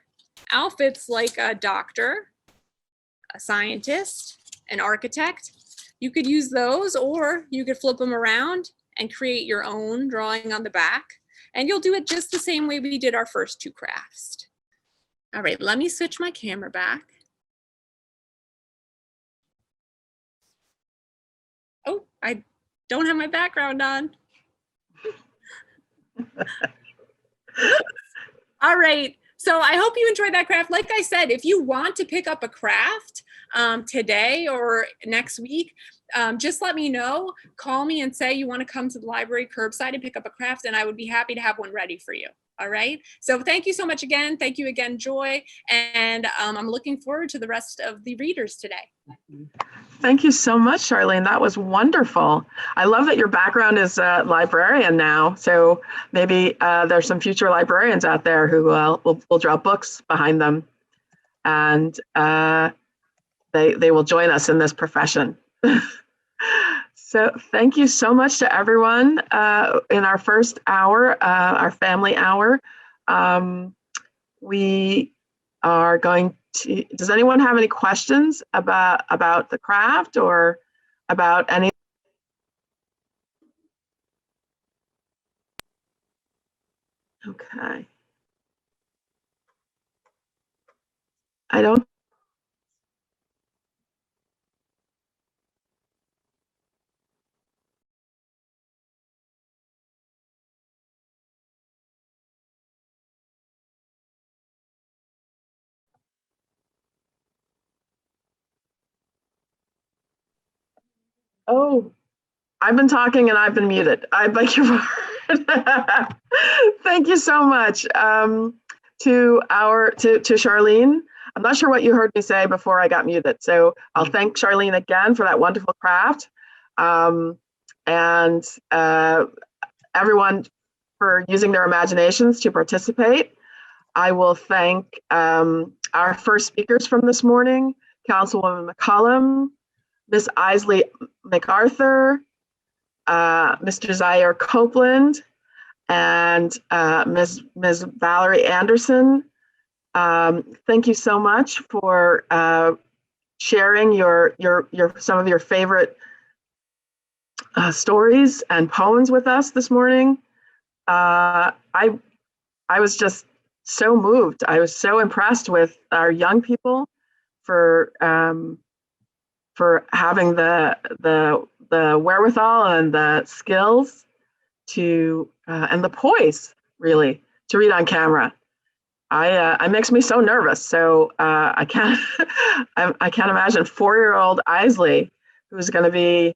outfits like a doctor, a scientist, an architect. You could use those, or you could flip them around and create your own drawing on the back. And you'll do it just the same way we did our first two crafts. All right, let me switch my camera back. Oh, I don't have my background on. All right, so I hope you enjoyed that craft. Like I said, if you want to pick up a craft today or next week, just let me know. Call me and say you want to come to the library curbside and pick up a craft, and I would be happy to have one ready for you. All right. So thank you so much again. Thank you again, Joy. And I'm looking forward to the rest of the readers today. Thank you so much, Charlene. That was wonderful. I love that your background is a librarian now. So maybe there's some future librarians out there who will draw books behind them, and they will join us in this profession. So thank you so much to everyone in our first hour, our family hour. We are going to, does anyone have any questions about the craft or about any? Okay. I don't. Oh, I've been talking and I've been muted. I beg your pardon. Thank you so much to Charlene. I'm not sure what you heard me say before I got muted. So I'll thank Charlene again for that wonderful craft. And everyone for using their imaginations to participate. I will thank our first speakers from this morning, Councilwoman McCollum, Ms. Isley MacArthur, Mr. Zaire Copeland, and Ms. Valerie Anderson. Thank you so much for sharing some of your favorite stories and poems with us this morning. I was just so moved. I was so impressed with our young people for having the wherewithal and the skills to and the poise really to read on camera. It makes me so nervous. So I can't imagine 4-year-old Isley, who's going to be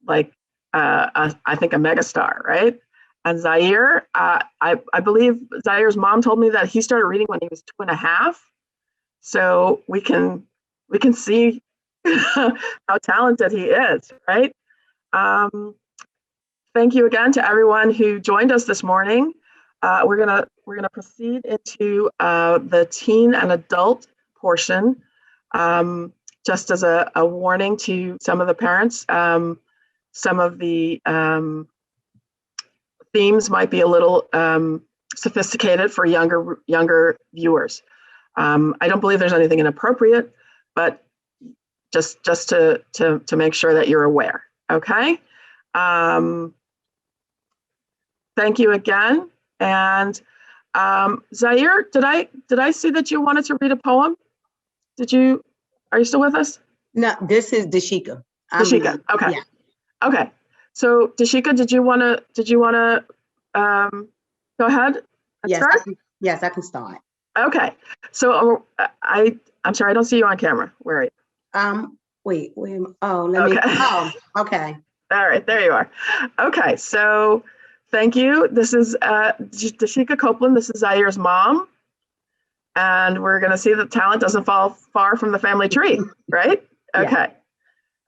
like I think a megastar, right? And Zaire, I believe Zaire's mom told me that he started reading when he was 2.5. So we can see how talented he is, right? Thank you again to everyone who joined us this morning. We're gonna proceed into the teen and adult portion. Just as a warning to some of the parents, some of the themes might be a little sophisticated for younger viewers. I don't believe there's anything inappropriate, but just to make sure that you're aware. Okay. Thank you again. And Zaire, did I see that you wanted to read a poem? Are you still with us? No, this is Dashika. Dashika, okay. Yeah. Okay. So Dashika, did you wanna go ahead and start? Yes, I can start. Okay. So I'm sorry, I don't see you on camera. Where are you? Wait, let me. Oh, okay. All right, there you are. Okay, so thank you. This is Dashika Copeland. This is Zaire's mom. And we're going to see that talent doesn't fall far from the family tree, right? Okay. Yeah.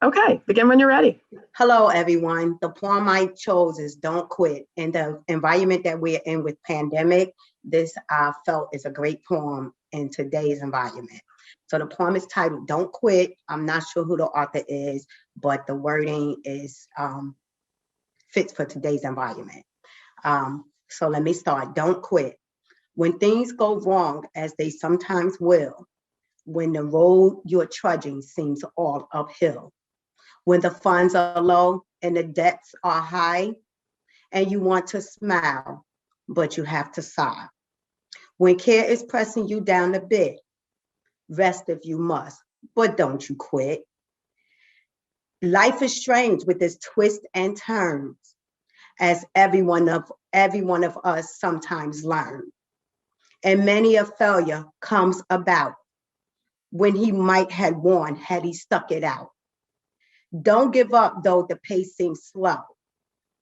Okay, begin when you're ready. Hello, everyone. The poem I chose is Don't Quit. In the environment that we're in with pandemic, this I felt is a great poem in today's environment. So the poem is titled Don't Quit. I'm not sure who the author is, but the wording is fits for today's environment. So let me start. Don't quit. When things go wrong, as they sometimes will, when the road you're trudging seems all uphill, when the funds are low and the debts are high, and you want to smile, but you have to sigh. When care is pressing you down a bit, rest if you must, but don't you quit. Life is strange with its twists and turns, as every one of us sometimes learn. And many a failure comes about when he might have won had he stuck it out. Don't give up though the pace seems slow.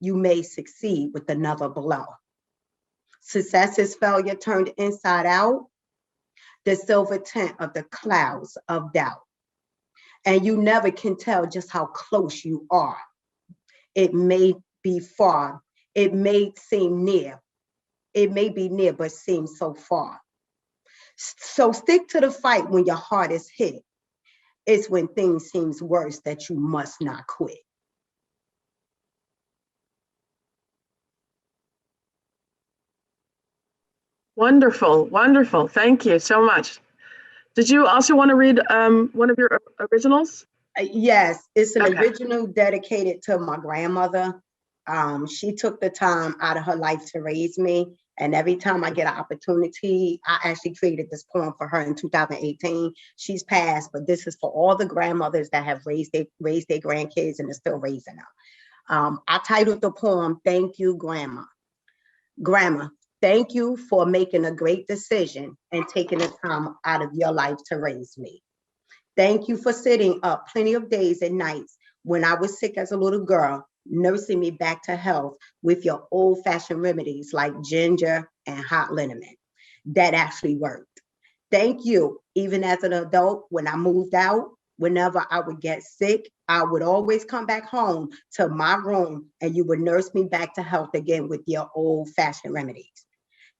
You may succeed with another blow. Success is failure turned inside out, the silver tint of the clouds of doubt. And you never can tell just how close you are. It may be far, it may seem near. It may be near, but seems so far. So stick to the fight when your heart is hit. It's when things seem worse that you must not quit. Wonderful, wonderful. Thank you so much. Did you also want to read one of your originals? Yes, it's an original dedicated to my grandmother. She took the time out of her life to raise me. And every time I get an opportunity, I actually created this poem for her in 2018. She's passed, but this is for all the grandmothers that have raised their grandkids and are still raising them. I titled the poem, Thank You, Grandma. Grandma, thank you for making a great decision and taking the time out of your life to raise me. Thank you for sitting up plenty of days and nights when I was sick as a little girl, nursing me back to health with your old-fashioned remedies like ginger and hot liniment. That actually worked. Thank you, even as an adult, when I moved out, whenever I would get sick, I would always come back home to my room and you would nurse me back to health again with your old-fashioned remedies.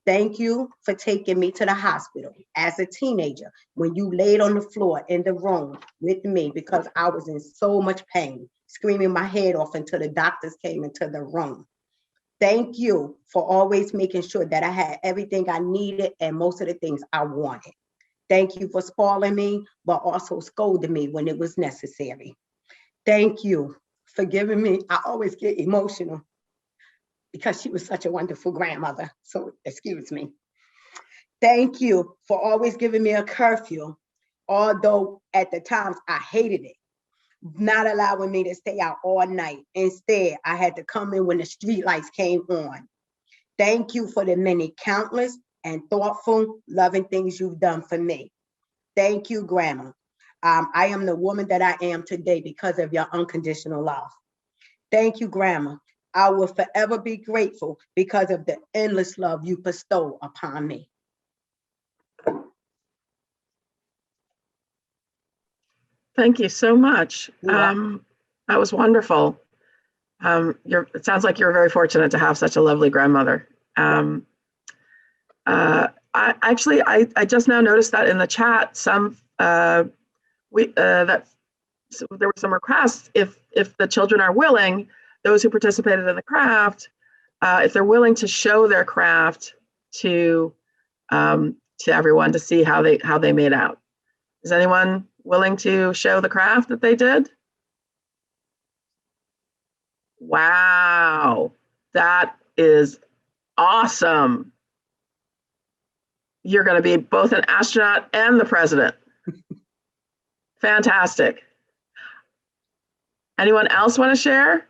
Thank you for taking me to the hospital as a teenager when you laid on the floor in the room with me because I was in so much pain, screaming my head off until the doctors came into the room. Thank you for always making sure that I had everything I needed and most of the things I wanted. Thank you for spoiling me, but also scolding me when it was necessary. Thank you for giving me, I always get emotional because she was such a wonderful grandmother, so excuse me. Thank you for always giving me a curfew, although at the times I hated it, not allowing me to stay out all night. Instead, I had to come in when the street lights came on. Thank you for the many countless and thoughtful, loving things you've done for me. Thank you, Grandma. I am the woman that I am today because of your unconditional love. Thank you, Grandma. I will forever be grateful because of the endless love you bestow upon me. Thank you so much. That was wonderful. It sounds like you're very fortunate to have such a lovely grandmother. I just now noticed that in the chat, that there were some requests. If the children are willing, those who participated in the craft, if they're willing to show their craft to everyone to see how they made out. Is anyone willing to show the craft that they did? Wow, that is awesome. You're going to be both an astronaut and the president. Fantastic. Anyone else want to share?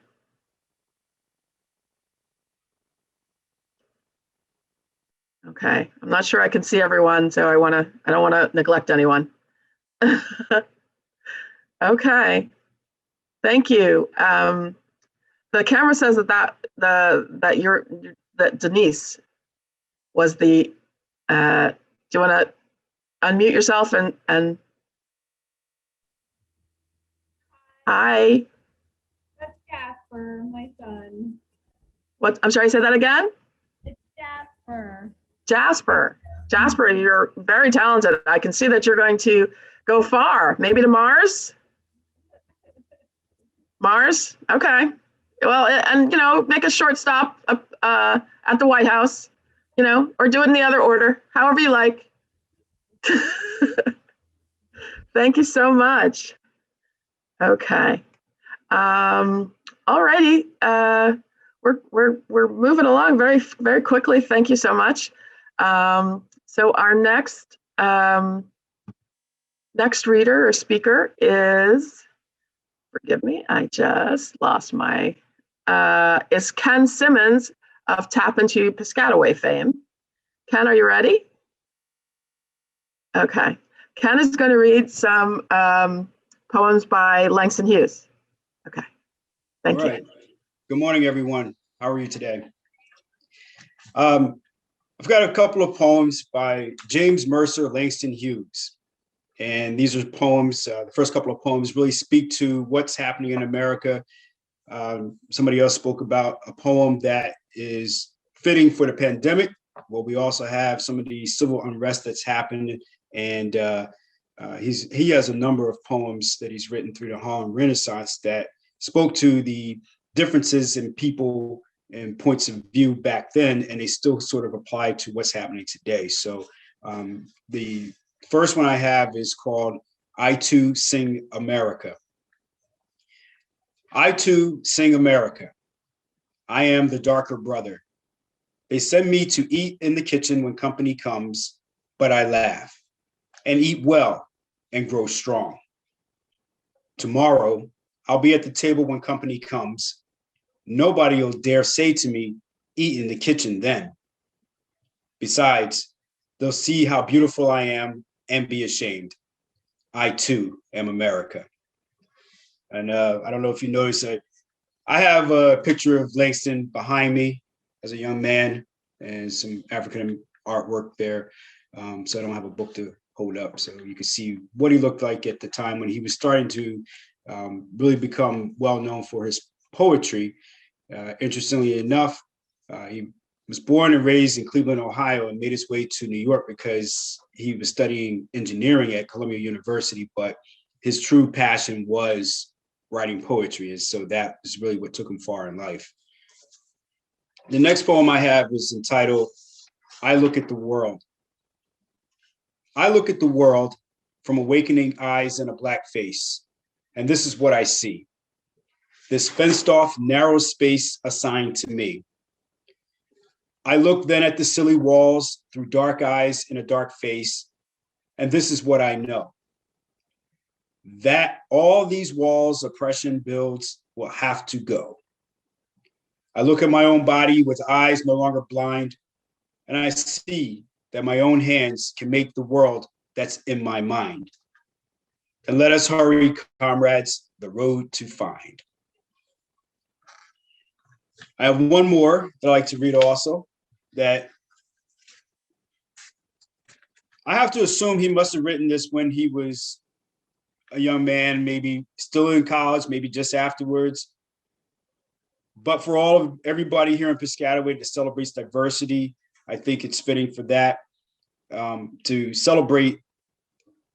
Okay, I'm not sure I can see everyone, so I don't want to neglect anyone. Okay, thank you. The camera says that Denise was the. Do you want to unmute yourself and? Hi. That's Jasper, my son. What? I'm sorry. Say that again. It's Jasper. Jasper, you're very talented. I can see that you're going to go far. Maybe to Mars. Mars. Okay. Well, and make a short stop at the White House, or do it in the other order, however you like. Thank you so much. Okay. All righty. We're moving along very, very quickly. Thank you so much. So our next reader or speaker is, forgive me, I just lost my, is Ken Simmons of Tap Into Piscataway fame. Ken, are you ready? Okay. Ken is going to read some poems by Langston Hughes. Okay. Thank you. Good morning, everyone. How are you today? I've got a couple of poems by James Mercer Langston Hughes. And these are poems, the first couple of poems really speak to what's happening in America. Somebody else spoke about a poem that is fitting for the pandemic. Well, we also have some of the civil unrest that's happened. And he has a number of poems that he's written through the Harlem Renaissance that spoke to the differences in people and points of view back then, and they still sort of apply to what's happening today. So the first one I have is called I Too Sing America. I too sing America. I am the darker brother. They send me to eat in the kitchen when company comes, but I laugh and eat well and grow strong. Tomorrow, I'll be at the table when company comes. Nobody will dare say to me, eat in the kitchen then. Besides, they'll see how beautiful I am and be ashamed. I too am America. And I don't know if you noticed, I have a picture of Langston behind me as a young man and some African artwork there. So I don't have a book to hold up. So you can see what he looked like at the time when he was starting to really become well known for his poetry. Interestingly enough, he was born and raised in Cleveland, Ohio, and made his way to New York because he was studying engineering at Columbia University, but his true passion was writing poetry. And so that is really what took him far in life. The next poem I have is entitled, I Look at the World. I look at the world from awakening eyes and a black face, and this is what I see. This fenced off narrow space assigned to me. I look then at the silly walls through dark eyes in a dark face, and this is what I know. That all these walls oppression builds will have to go. I look at my own body with eyes no longer blind, and I see that my own hands can make the world that's in my mind. And let us hurry, comrades, the road to find. I have one more that I like to read also, that I have to assume he must have written this when he was a young man, maybe still in college, maybe just afterwards. But for everybody here in Piscataway that celebrates diversity, I think it's fitting for that, to celebrate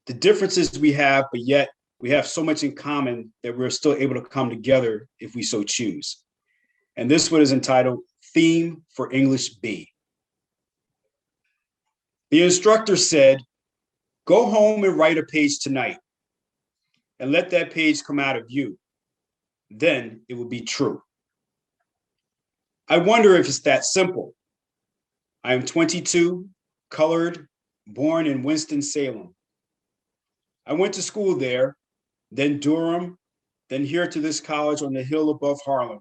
the differences we have, but yet we have so much in common that we're still able to come together if we so choose. And this one is entitled Theme for English B. The instructor said, go home and write a page tonight. and let that page come out of you. Then it will be true. I wonder if it's that simple. I am 22, colored, born in Winston-Salem. I went to school there, then Durham, then here to this college on the hill above Harlem.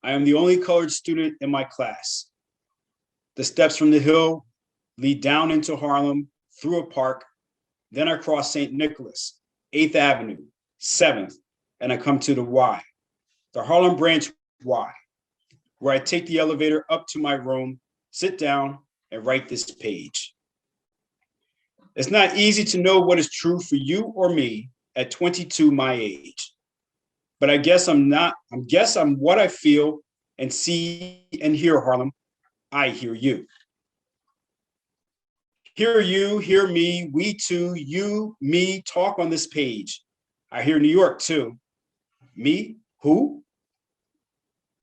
I am the only colored student in my class. The steps from the hill lead down into Harlem, through a park, then I cross St. Nicholas, 8th Avenue, 7th, and I come to the Y, the Harlem Branch Y, where I take the elevator up to my room, sit down, and write this page. It's not easy to know what is true for you or me at 22, my age. But I guess I'm what I feel and see and hear, Harlem. I hear you. Hear you, hear me, we two, you, me, talk on this page. I hear New York too. Me, who?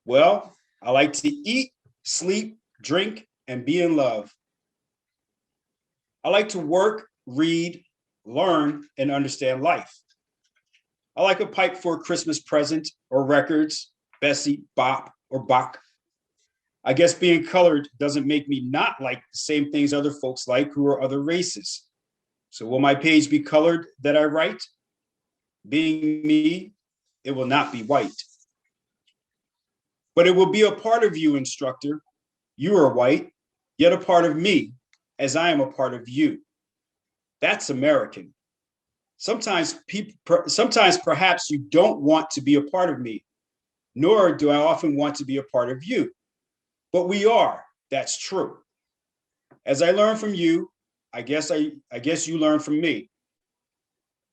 Well, I like to eat, sleep, drink, and be in love. I like to work, read, learn, and understand life. I like a pipe for a Christmas present or records, Bessie, Bop, or Bach. I guess being colored doesn't make me not like the same things other folks like who are other races. So will my page be colored that I write? Being me, it will not be white. But it will be a part of you, instructor. You are white, yet a part of me, as I am a part of you. That's American. Sometimes perhaps you don't want to be a part of me, nor do I often want to be a part of you. But we are, that's true. As I learn from you, I guess you learn from me.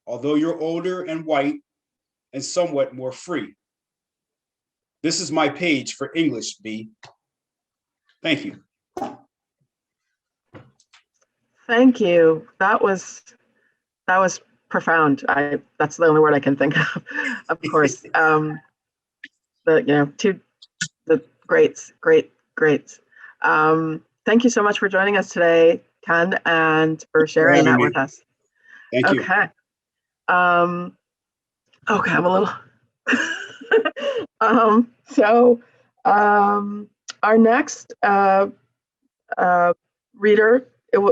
Although you're older and white and somewhat more free. This is my page for English, B. Thank you. Thank you. That was profound. That's the only word I can think of course. The greats. Thank you so much for joining us today, Ken, and for sharing that with us. Thank you. Okay. I'm a little. Our next reader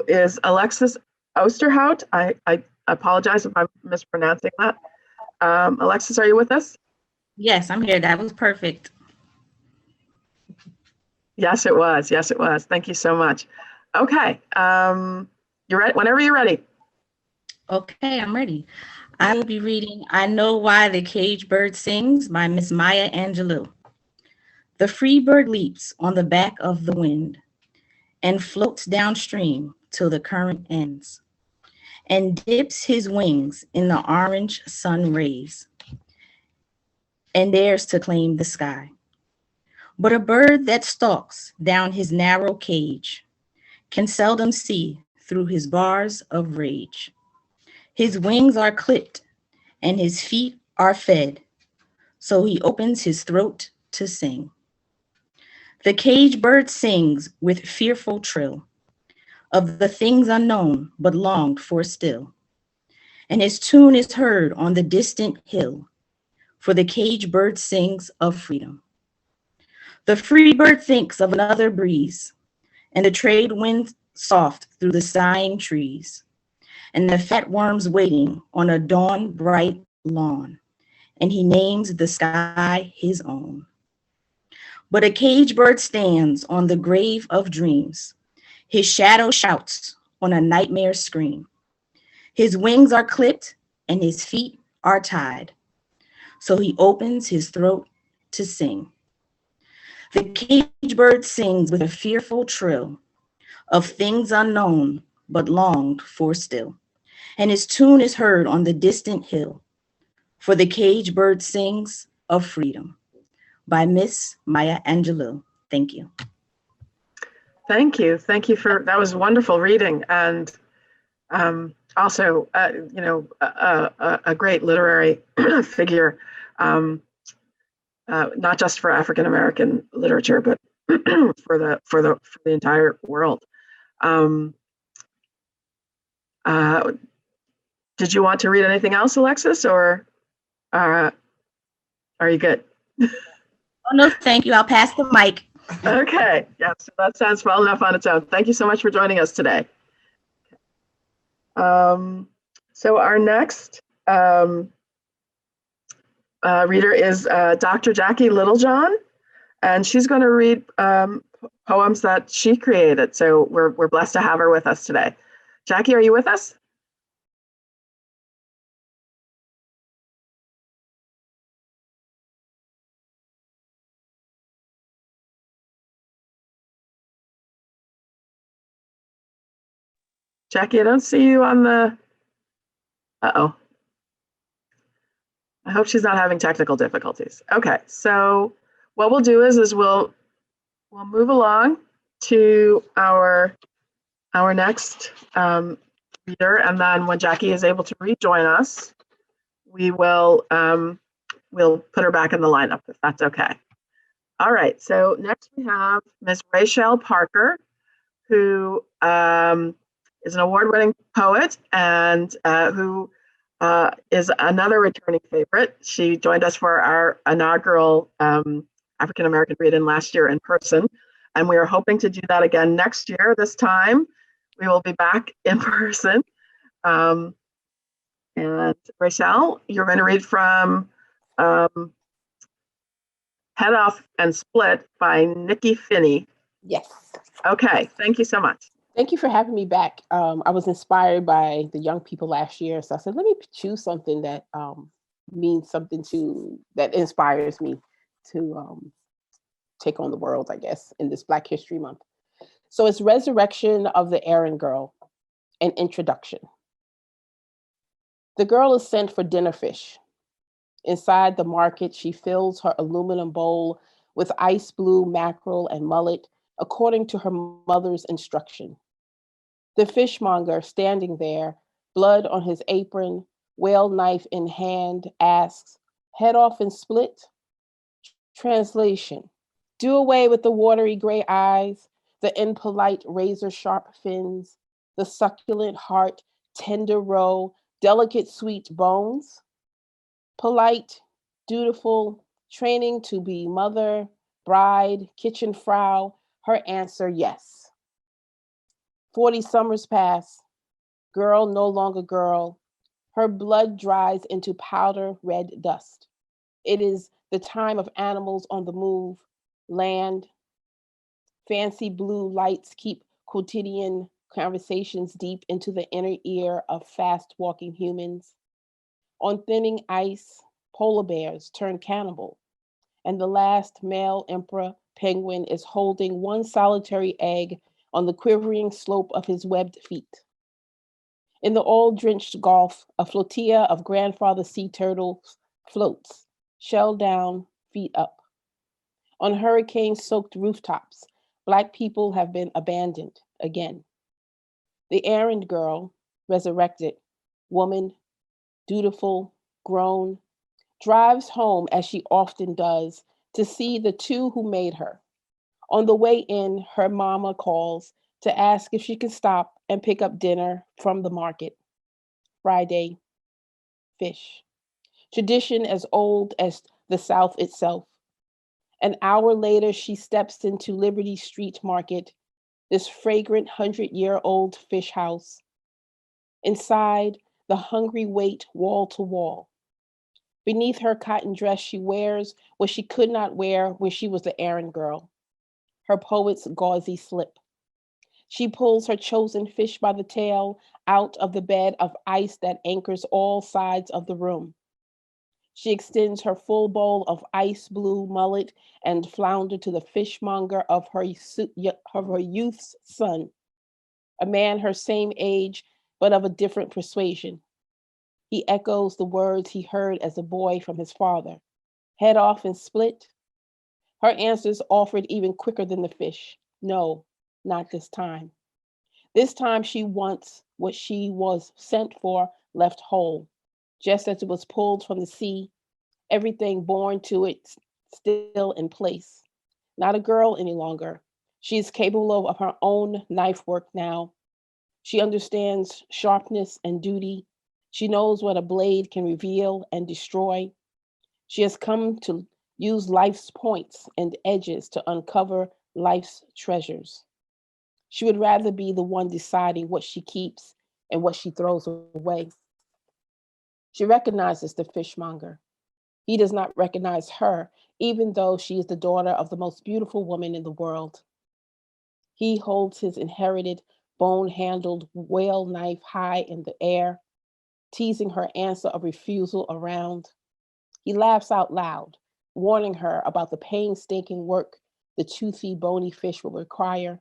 is Alexis Osterhout. I apologize if I'm mispronouncing that. Alexis, are you with us? Yes, I'm here. That was perfect. Yes, it was. Thank you so much. Okay. You're ready whenever you're ready. Okay, I'm ready. I will be reading I Know Why the Cage Bird Sings by Miss Maya Angelou. The free bird leaps on the back of the wind and floats downstream till the current ends and dips his wings in the orange sun rays and dares to claim the sky. But a bird that stalks down his narrow cage can seldom see through his bars of rage. His wings are clipped and his feet are fed, so he opens his throat to sing. The cage bird sings with fearful trill of the things unknown but longed for still, and his tune is heard on the distant hill, for the cage bird sings of freedom. The free bird thinks of another breeze, and the trade wind soft through the sighing trees, and the fat worms waiting on a dawn bright lawn, and he names the sky his own. But a cage bird stands on the grave of dreams. His shadow shouts on a nightmare scream. His wings are clipped and his feet are tied, so he opens his throat to sing. The cage bird sings with a fearful trill of things unknown but longed for still, and his tune is heard on the distant hill, for the cage bird sings of freedom. By Miss Maya Angelou. Thank you. Thank you for that. Was wonderful reading, and also a great literary figure, not just for African American literature, but for the entire world. Did you want to read anything else, Alexis, or are you good? Oh, no, thank you. I'll pass the mic. Okay, yes, that sounds well enough on its own. Thank you so much for joining us today. So our next reader is Dr. Jackie Littlejohn, and she's going to read poems that she created. So we're blessed to have her with us today. Jackie, are you with us? Jackie, I don't see you on the, uh-oh. I hope she's not having technical difficulties. Okay, so what we'll do is we'll move along to our next reader, and then when Jackie is able to rejoin us, we will we'll put her back in the lineup if that's okay. All right, so next we have Ms. Rachelle Parker, who is an award-winning poet and who is another returning favorite. She joined us for our inaugural African-American read-in last year in person, and we are hoping to do that again next year. This time, we will be back in person. And Rachelle, you're going to read from Head Off and Split by Nikki Finney. Yes. Okay, thank you so much. Thank you for having me back. I was inspired by the young people last year, so I said, let me choose something that means something that inspires me to take on the world, I guess, in this Black History Month. So it's Resurrection of the Errand Girl, an introduction. The girl is sent for dinner fish. Inside the market, she fills her aluminum bowl with ice blue mackerel and mullet, according to her mother's instruction. The fishmonger standing there, blood on his apron, whale knife in hand, asks, head off and split? Translation, do away with the watery gray eyes, the impolite razor sharp fins, the succulent heart, tender roe, delicate sweet bones. Polite, dutiful, training to be mother, bride, kitchen frau, her answer yes. 40 summers pass, girl no longer girl, her blood dries into powder red dust. It is the time of animals on the move, land. Fancy blue lights keep quotidian conversations deep into the inner ear of fast walking humans. On thinning ice, polar bears turn cannibal, and the last male emperor penguin is holding one solitary egg on the quivering slope of his webbed feet. In the oil-drenched Gulf, a flotilla of grandfather sea turtles floats, shell down, feet up. On hurricane-soaked rooftops, Black people have been abandoned again. The errand girl, resurrected, woman, dutiful, grown, drives home as she often does to see the two who made her. On the way in, her mama calls to ask if she can stop and pick up dinner from the market. Friday, fish. Tradition as old as the South itself. An hour later, she steps into Liberty Street Market, this fragrant 100-year-old fish house. Inside, the hungry wait wall to wall. Beneath her cotton dress, she wears what she could not wear when she was the errand girl, her poet's gauzy slip. She pulls her chosen fish by the tail out of the bed of ice that anchors all sides of the room. She extends her full bowl of ice blue mullet and flounder to the fishmonger of her youth's son, a man her same age, but of a different persuasion. He echoes the words he heard as a boy from his father. Head off and split? Her answers offered even quicker than the fish. No, not this time. This time she wants what she was sent for left whole, just as it was pulled from the sea, everything born to it still in place. Not a girl any longer. She is capable of her own knife work now. She understands sharpness and duty, She knows what a blade can reveal and destroy. She has come to use life's points and edges to uncover life's treasures. She would rather be the one deciding what she keeps and what she throws away. She recognizes the fishmonger. He does not recognize her, even though she is the daughter of the most beautiful woman in the world. He holds his inherited bone-handled whale knife high in the air, teasing her answer of refusal around. He laughs out loud, warning her about the painstaking work the toothy, bony fish will require.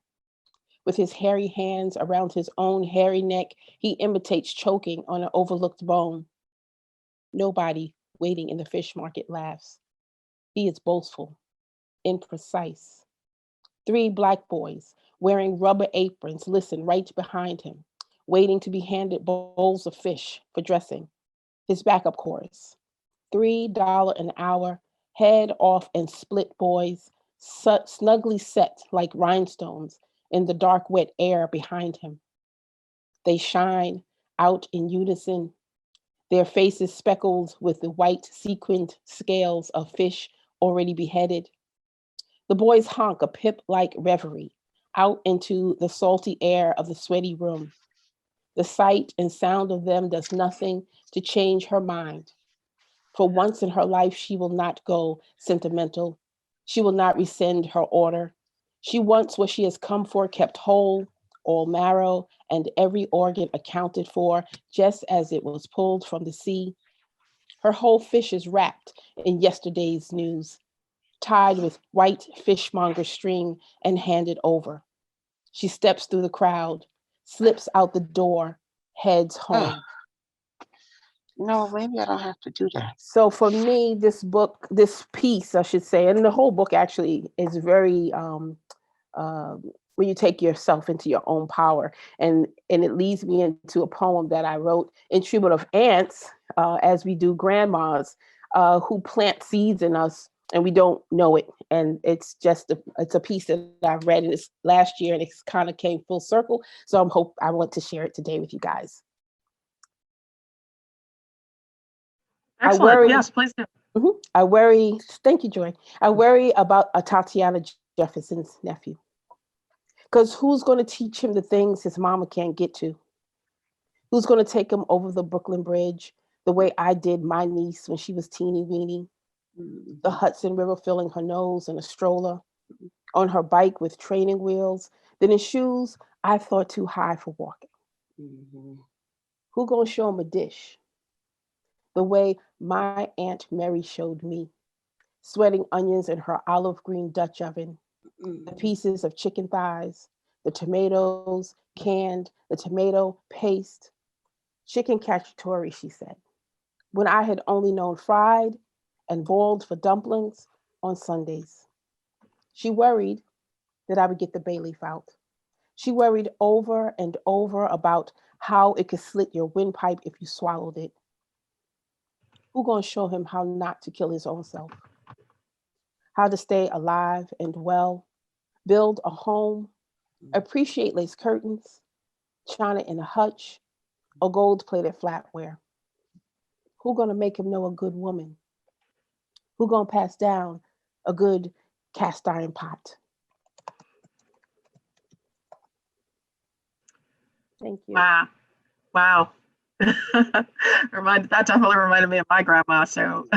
With his hairy hands around his own hairy neck, he imitates choking on an overlooked bone. Nobody waiting in the fish market laughs. He is boastful, imprecise. 3 Black boys wearing rubber aprons listen right behind him, waiting to be handed bowls of fish for dressing. His backup chorus, $3 an hour, head off and split boys, snugly set like rhinestones in the dark, wet air behind him. They shine out in unison, their faces speckled with the white sequined scales of fish already beheaded. The boys honk a pip-like reverie out into the salty air of the sweaty room. The sight and sound of them does nothing to change her mind. For once in her life, she will not go sentimental. She will not rescind her order. She wants what she has come for kept whole, all marrow and every organ accounted for, just as it was pulled from the sea. Her whole fish is wrapped in yesterday's news, tied with white fishmonger string and handed over. She steps through the crowd, slips out the door, heads home. No, maybe I don't have to do that. So for me, this book, this piece, I should say, and the whole book actually is very, when you take yourself into your own power. And it leads me into a poem that I wrote in tribute of aunts, as we do grandmas, who plant seeds in us and we don't know it. And it's just, it's a piece that I've read in this last year and it's kind of came full circle. So I want to share it today with you guys. Excellent. Yes, please do. I worry, thank you, Joy. I worry about a Tatiana Jefferson's nephew. Because who's going to teach him the things his mama can't get to? Who's going to take him over the Brooklyn Bridge the way I did my niece when she was teeny weeny? The Hudson River filling her nose in a stroller, on her bike with training wheels, then in shoes I thought too high for walking. Who going to show him a dish? The way my Aunt Mary showed me, sweating onions in her olive green Dutch oven, the pieces of chicken thighs, the tomatoes canned, the tomato paste. Chicken cacciatore, she said, when I had only known fried and boiled for dumplings on Sundays. She worried that I would get the bay leaf out. She worried over and over about how it could slit your windpipe if you swallowed it. Who gonna show him how not to kill his own self? How to stay alive and well, build a home, appreciate lace curtains, china in a hutch, or gold-plated flatware? Who gonna make him know a good woman? Who gonna pass down a good cast iron pot? Thank you. Wow. That definitely reminded me of my grandma. So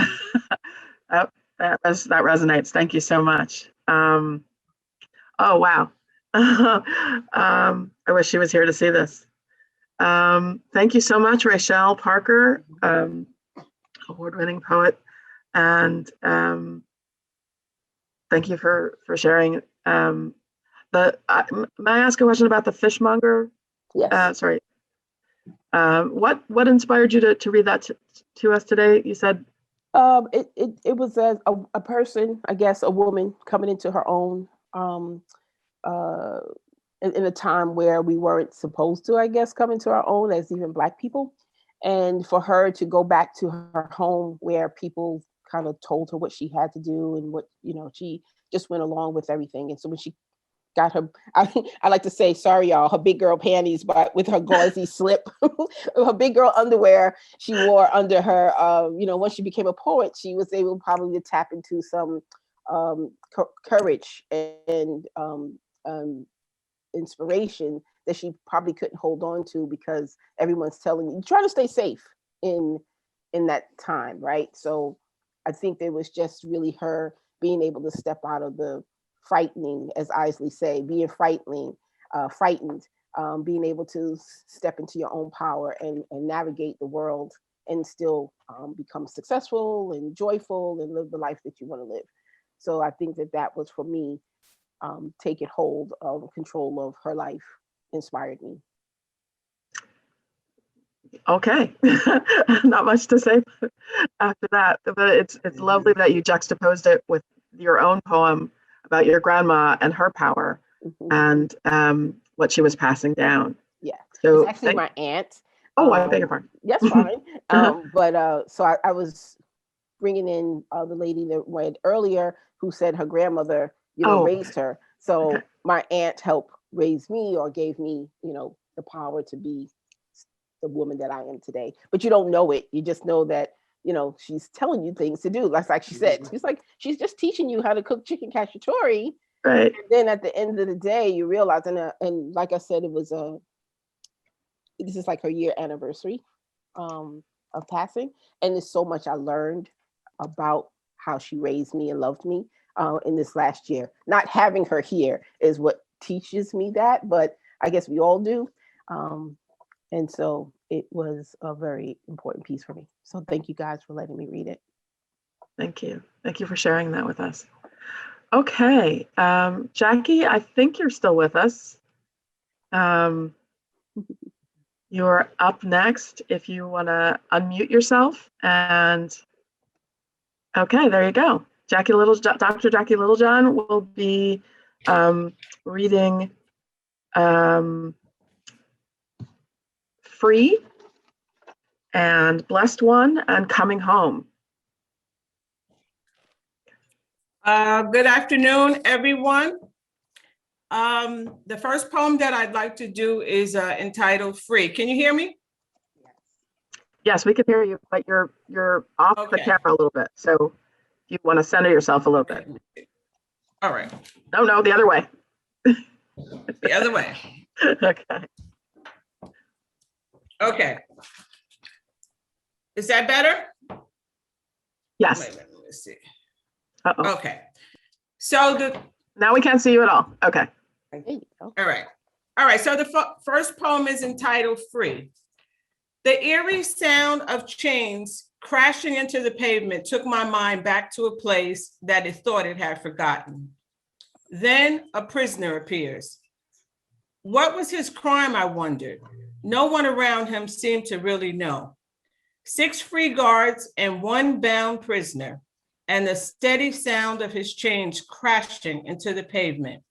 that resonates. Thank you so much. Oh, wow. I wish she was here to see this. Thank you so much, Rachelle Parker, award-winning poet. And thank you for sharing. May I ask a question about the fishmonger? Yes. Sorry. What inspired you to read that to us today? You said it was a person, I guess, a woman coming into her own in a time where we weren't supposed to, I guess, come into our own as even Black people, and for her to go back to her home where people kind of told her what she had to do and what, she just went along with everything. And so when she got her, I like to say, sorry y'all, her big girl panties, but with her gauzy slip, her big girl underwear she wore under her, once she became a poet, she was able probably to tap into some courage and inspiration that she probably couldn't hold on to because everyone's telling you, try to stay safe in that time, right? So I think it was just really her being able to step out of the frightening, as Isley say, being frightened, being able to step into your own power and navigate the world and still become successful and joyful and live the life that you want to live. So I think that was for me, taking hold of control of her life inspired me. Okay, not much to say after that, but it's lovely that you juxtaposed it with your own poem about your grandma and her power and what she was passing down. Yeah, so it's actually my aunt. Oh, I beg your pardon. Yes, fine. So I was bringing in the lady that went earlier who said her grandmother, raised her. So my aunt helped raise me or gave me, the power to be the woman that I am today. But you don't know it. You just know that, she's telling you things to do. Like she said, she's just teaching you how to cook chicken cacciatore. Right. And then at the end of the day, you realize, and like I said, this is like her year anniversary of passing. And there's so much I learned about how she raised me and loved me in this last year. Not having her here is what teaches me that, but I guess we all do. And so it was a very important piece for me. So thank you guys for letting me read it. Thank you. Thank you for sharing that with us. Okay, Jackie, I think you're still with us. You're up next if you want to unmute yourself. And okay, there you go. Dr. Jackie Littlejohn will be reading Free and Blessed One and Coming Home. Good afternoon, everyone. The first poem that I'd like to do is entitled Free. Can you hear me? Yes, we can hear you, but you're off the camera a little bit. So you want to center yourself a little bit. All right. No, the other way. The other way. Okay. Okay. Is that better? Yes. Wait a minute, let's see. Uh-oh. Okay. So now we can't see you at all. Okay. All right. So the first poem is entitled Free. The eerie sound of chains crashing into the pavement took my mind back to a place that it thought it had forgotten. Then a prisoner appears. What was his crime, I wondered. No one around him seemed to really know. 6 free guards and 1 bound prisoner, and the steady sound of his chains crashing into the pavement.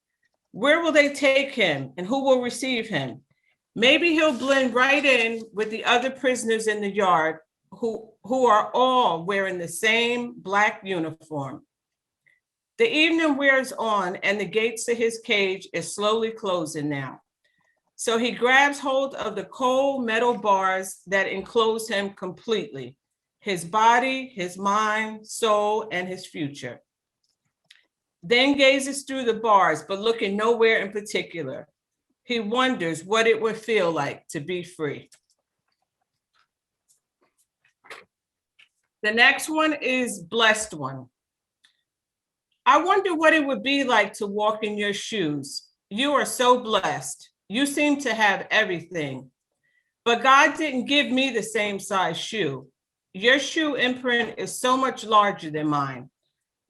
Where will they take him and who will receive him? Maybe he'll blend right in with the other prisoners in the yard who are all wearing the same black uniform. The evening wears on and the gates to his cage is slowly closing now. So he grabs hold of the cold metal bars that enclose him completely, his body, his mind, soul, and his future. Then gazes through the bars, but looking nowhere in particular. He wonders what it would feel like to be free. The next one is Blessed One. I wonder what it would be like to walk in your shoes. You are so blessed. You seem to have everything. But God didn't give me the same size shoe. Your shoe imprint is so much larger than mine.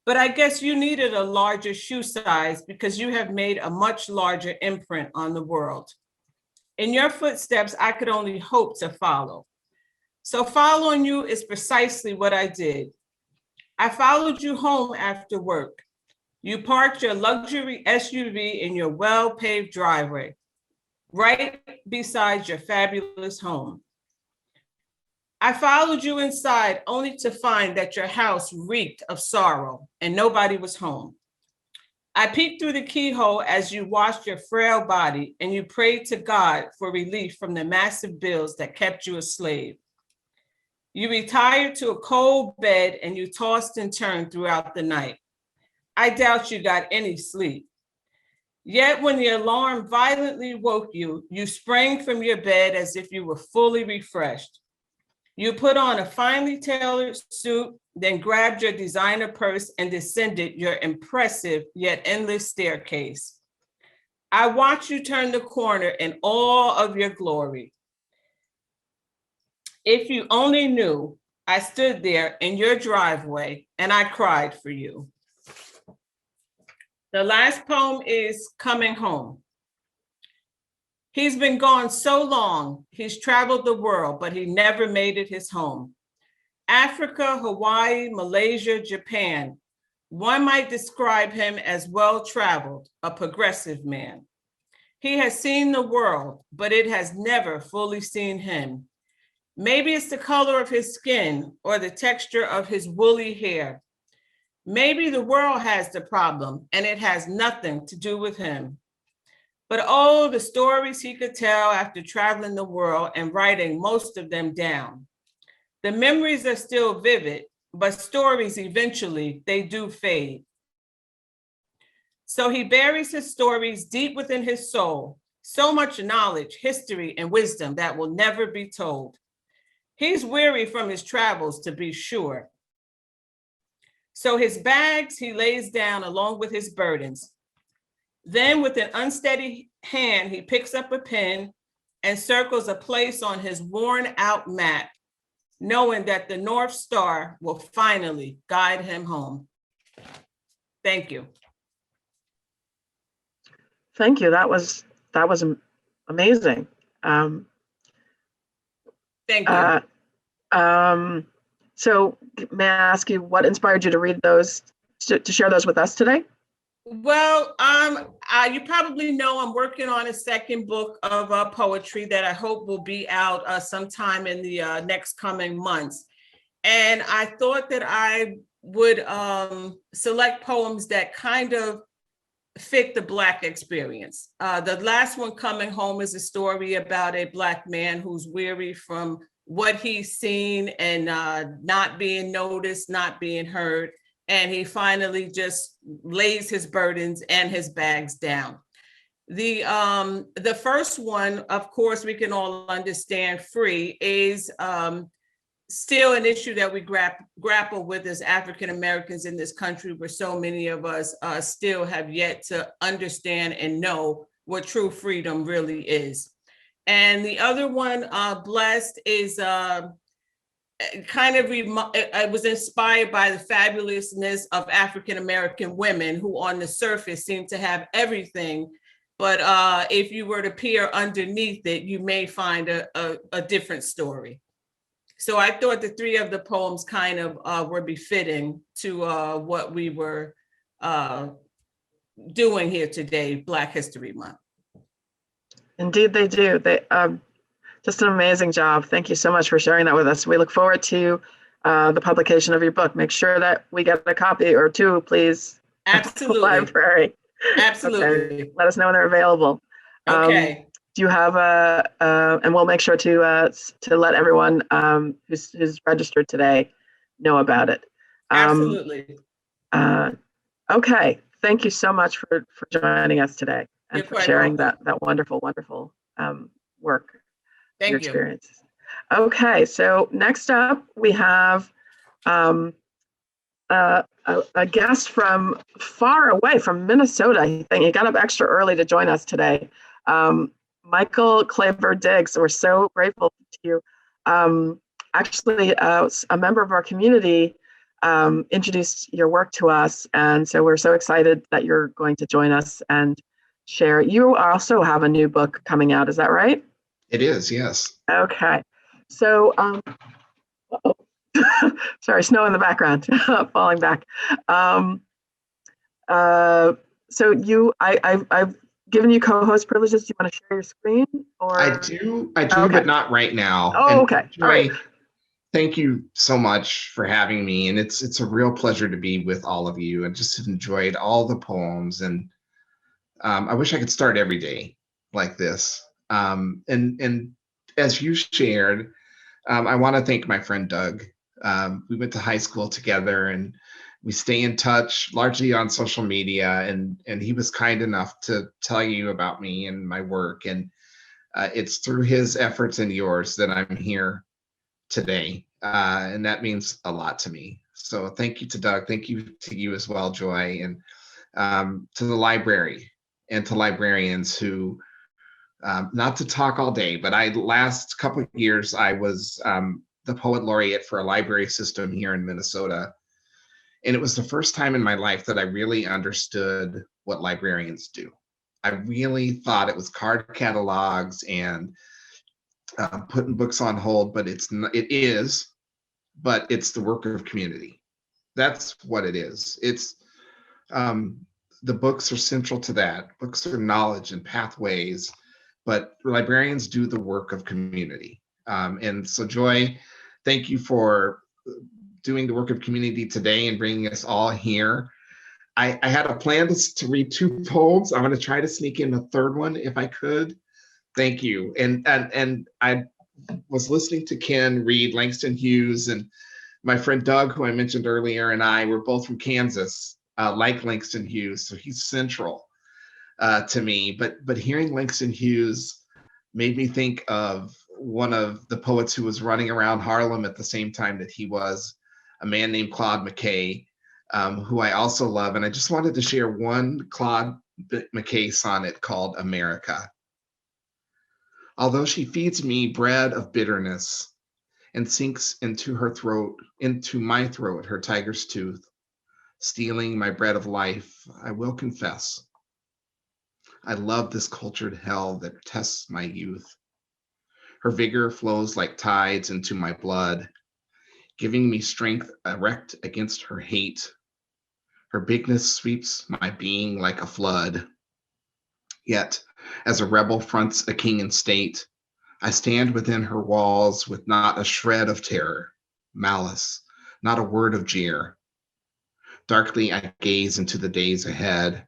But I guess you needed a larger shoe size because you have made a much larger imprint on the world. In your footsteps, I could only hope to follow. So following you is precisely what I did. I followed you home after work. You parked your luxury SUV in your well-paved driveway, right beside your fabulous home. I followed you inside only to find that your house reeked of sorrow and nobody was home. I peeked through the keyhole as you washed your frail body and you prayed to God for relief from the massive bills that kept you a slave. You retired to a cold bed and you tossed and turned throughout the night. I doubt you got any sleep. Yet when the alarm violently woke you, you sprang from your bed as if you were fully refreshed. You put on a finely tailored suit, then grabbed your designer purse and descended your impressive yet endless staircase. I watched you turn the corner in all of your glory. If you only knew, I stood there in your driveway and I cried for you. The last poem is Coming Home. He's been gone so long, he's traveled the world, but he never made it his home. Africa, Hawaii, Malaysia, Japan. One might describe him as well-traveled, a progressive man. He has seen the world, but it has never fully seen him. Maybe it's the color of his skin or the texture of his woolly hair. Maybe the world has the problem and it has nothing to do with him. But oh, the stories he could tell after traveling the world and writing most of them down. The memories are still vivid, but stories eventually, they do fade. So he buries his stories deep within his soul, so much knowledge, history, and wisdom that will never be told. He's weary from his travels, to be sure. So his bags he lays down along with his burdens. Then with an unsteady hand, he picks up a pen and circles a place on his worn out map, knowing that the North Star will finally guide him home. Thank you. Thank you. That was amazing. Thank you. So may I ask you what inspired you to read those, to share those with us today? Well, you probably know I'm working on a second book of poetry that I hope will be out sometime in the next coming months. And I thought that I would select poems that kind of fit the Black experience. The last one, Coming Home, is a story about a Black man who's weary from what he's seen and not being noticed, not being heard. And he finally just lays his burdens and his bags down. The first one, of course, we can all understand, Free, is still an issue that we grapple with as African Americans in this country, where so many of us still have yet to understand and know what true freedom really is. And the other one, Blessed, is it was inspired by the fabulousness of African American women who on the surface seem to have everything, but if you were to peer underneath it, you may find a different story. So I thought the three of the poems kind of were befitting to what we were doing here today, Black History Month. Indeed, they do. They just an amazing job. Thank you so much for sharing that with us. We look forward to the publication of your book. Make sure that we get a copy or two, please. Absolutely. Library. Absolutely. Okay. Let us know when they're available. Okay. Do you have and we'll make sure to let everyone who's registered today know about it. Absolutely. Okay. Thank you so much for joining us today and for sharing that wonderful work. Thank you. Experiences. Okay, so next up we have a guest from far away, from Minnesota. I think he got up extra early to join us today. Michael Claver Diggs, we're so grateful to you. Actually, a member of our community introduced your work to us, and so we're so excited that you're going to join us and share. You also have a new book coming out, is that right? It is, yes. Okay, so sorry, snow in the background, falling back. So I've given you co-host privileges. Do you want to share your screen? Or I do, okay. but not right now. Oh, okay. All right. Thank you so much for having me. And it's a real pleasure to be with all of you. I just enjoyed all the poems. And I wish I could start every day like this. And as you shared, I want to thank my friend Doug. We went to high school together and we stay in touch largely on social media. And he was kind enough to tell you about me and my work. And it's through his efforts and yours that I'm here today. And that means a lot to me. So thank you to Doug. Thank you to you as well, Joy, and to the library and to librarians who, not to talk all day, but last couple of years, I was the poet laureate for a library system here in Minnesota. And it was the first time in my life that I really understood what librarians do. I really thought it was card catalogs and putting books on hold, but it is, but it's the work of community. That's what it is. It's the books are central to that. Books are knowledge and pathways, but librarians do the work of community. And so Joy, thank you for doing the work of community today and bringing us all here. I had a plan to read 2 poems. I'm going to try to sneak in a third one if I could. Thank you. And I was listening to Ken read Langston Hughes, and my friend Doug, who I mentioned earlier, and I were both from Kansas, like Langston Hughes, so he's central to me. But hearing Langston Hughes made me think of one of the poets who was running around Harlem at the same time that he was, a man named Claude McKay, who I also love. And I just wanted to share one Claude McKay sonnet called America. Although she feeds me bread of bitterness and sinks into her throat, into my throat, her tiger's tooth, stealing my bread of life, I will confess, I love this cultured hell that tests my youth. Her vigor flows like tides into my blood, giving me strength erect against her hate. Her bigness sweeps my being like a flood. Yet, as a rebel fronts a king and state, I stand within her walls with not a shred of terror, malice, not a word of jeer. Darkly I gaze into the days ahead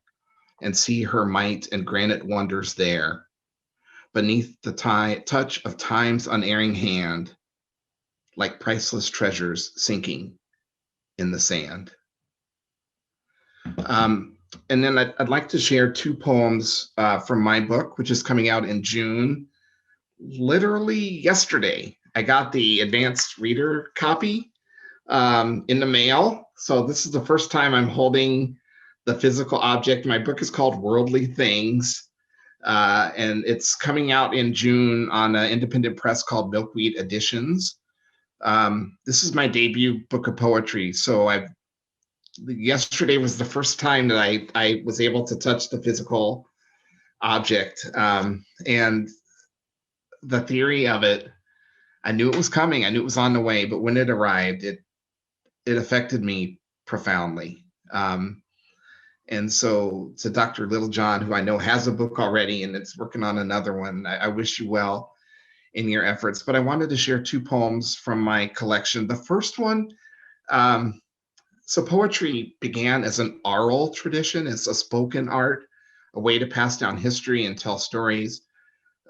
and see her might and granite wonders there, beneath the touch of time's unerring hand, like priceless treasures sinking in the sand. And then I'd like to share 2 poems from my book, which is coming out in June. Literally yesterday, I got the advanced reader copy in the mail. So this is the first time I'm holding the physical object. My book is called Worldly Things, and it's coming out in June on an independent press called Milkweed Editions. This is my debut book of poetry. So yesterday was the first time that I was able to touch the physical object. And the theory of it, I knew it was coming. I knew it was on the way, but when it arrived, it affected me profoundly. And so to Dr. Littlejohn, who I know has a book already and it's working on another one, I wish you well in your efforts. But I wanted to share 2 poems from my collection. The first one, so poetry began as an oral tradition. It's a spoken art, a way to pass down history and tell stories.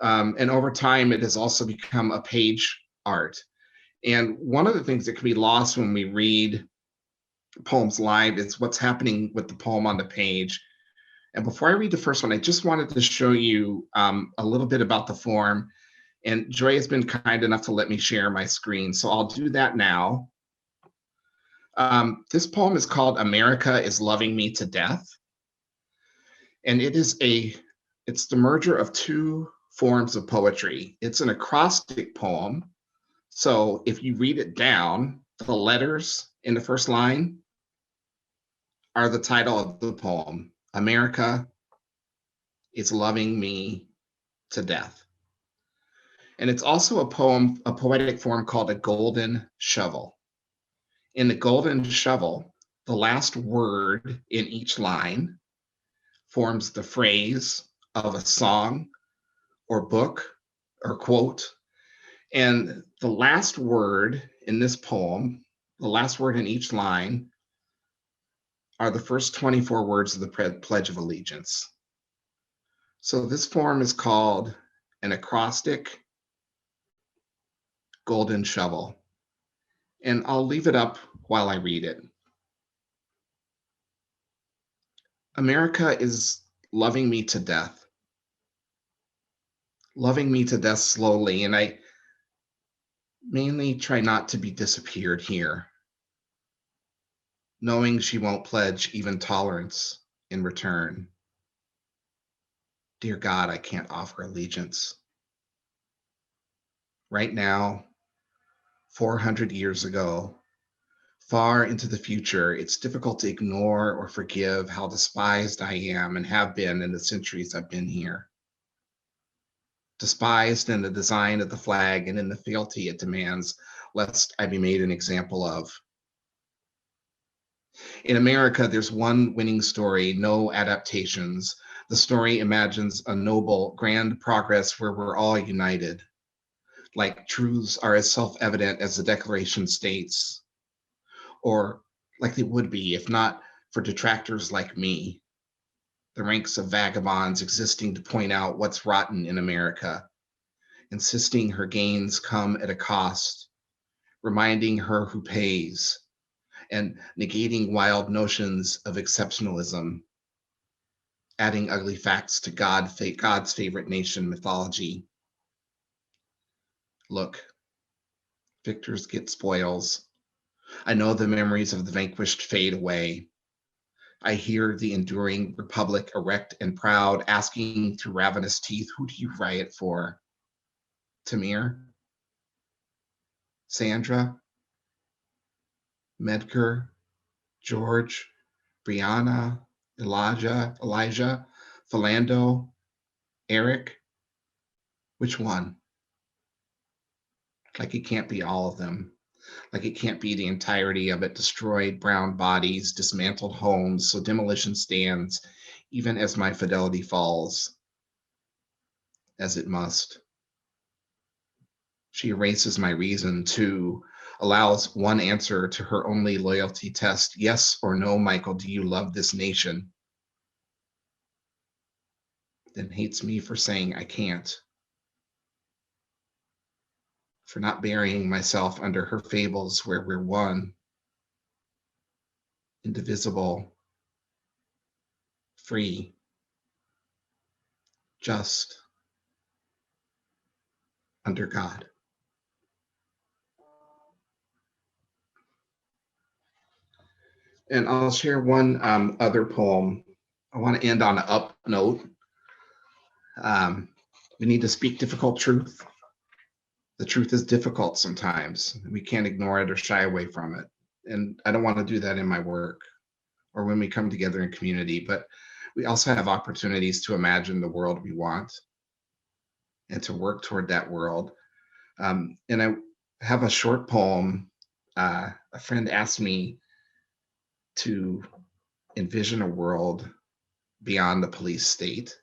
And over time, it has also become a page art. And one of the things that can be lost when we read poems live is what's happening with the poem on the page. And before I read the first one, I just wanted to show you a little bit about the form. And Joy has been kind enough to let me share my screen. So I'll do that now. This poem is called America is Loving Me to Death. And it's the merger of 2 forms of poetry. It's an acrostic poem. So if you read it down, the letters in the first line are the title of the poem. America is loving me to death. And it's also a poetic form called a golden shovel. In the golden shovel, the last word in each line forms the phrase of a song or book or quote. And the last word in this poem, the last word in each line are the first 24 words of the Pledge of Allegiance. So this form is called an acrostic golden shovel. And I'll leave it up while I read it. America is loving me to death. Loving me to death slowly, and I mainly try not to be disappeared here, knowing she won't pledge even tolerance in return. Dear God, I can't offer allegiance. Right now, 400 years ago, far into the future, it's difficult to ignore or forgive how despised I am and have been in the centuries I've been here. Despised in the design of the flag and in the fealty it demands, lest I be made an example of. In America, there's one winning story, no adaptations. The story imagines a noble, grand progress where we're all united, like truths are as self-evident as the Declaration states, or like they would be if not for detractors like me, the ranks of vagabonds existing to point out what's rotten in America, insisting her gains come at a cost, reminding her who pays, and negating wild notions of exceptionalism, adding ugly facts to God's favorite nation mythology. Look, victors get spoils. I know the memories of the vanquished fade away. I hear the enduring republic erect and proud, asking through ravenous teeth, who do you riot for? Tamir? Sandra? Medgar? George? Brianna? Elijah? Philando? Eric? Which one? Like it can't be all of them. Like it can't be the entirety of it. Destroyed brown bodies, dismantled homes, so demolition stands, even as my fidelity falls, as it must. She erases my reason too, allows one answer to her only loyalty test. Yes or no, Michael, do you love this nation? Then hates me for saying I can't, for not burying myself under her fables where we're one, indivisible, free, just, under God. And I'll share one other poem. I want to end on an up note. We need to speak difficult truth. The truth is difficult sometimes. We can't ignore it or shy away from it. And I don't want to do that in my work or when we come together in community, but we also have opportunities to imagine the world we want and to work toward that world. And I have a short poem. A friend asked me to envision a world beyond the police state.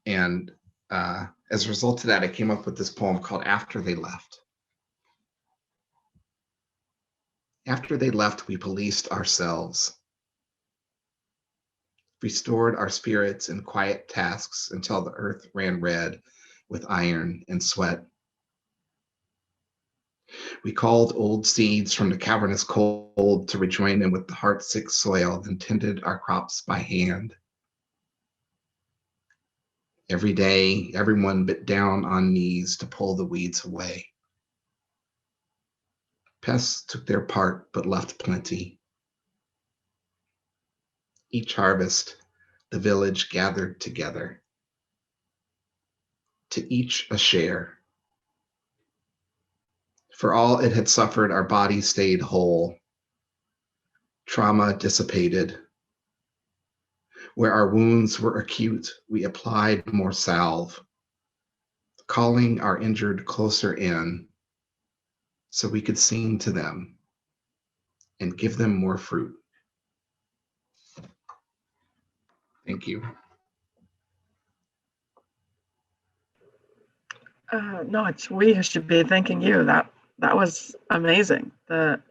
And as a result of that, I came up with this poem called After They Left. After they left, we policed ourselves, restored our spirits in quiet tasks until the earth ran red with iron and sweat. We called old seeds from the cavernous cold to rejoin them with the heart-sick soil, then tended our crops by hand. Every day, everyone bit down on knees to pull the weeds away. Pests took their part, but left plenty. Each harvest, the village gathered together. To each a share. For all it had suffered, our bodies stayed whole. Trauma dissipated. Where our wounds were acute, we applied more salve, calling our injured closer in so we could sing to them and give them more fruit. Thank you. No, it's we who should be thanking you. That that was amazing. I'm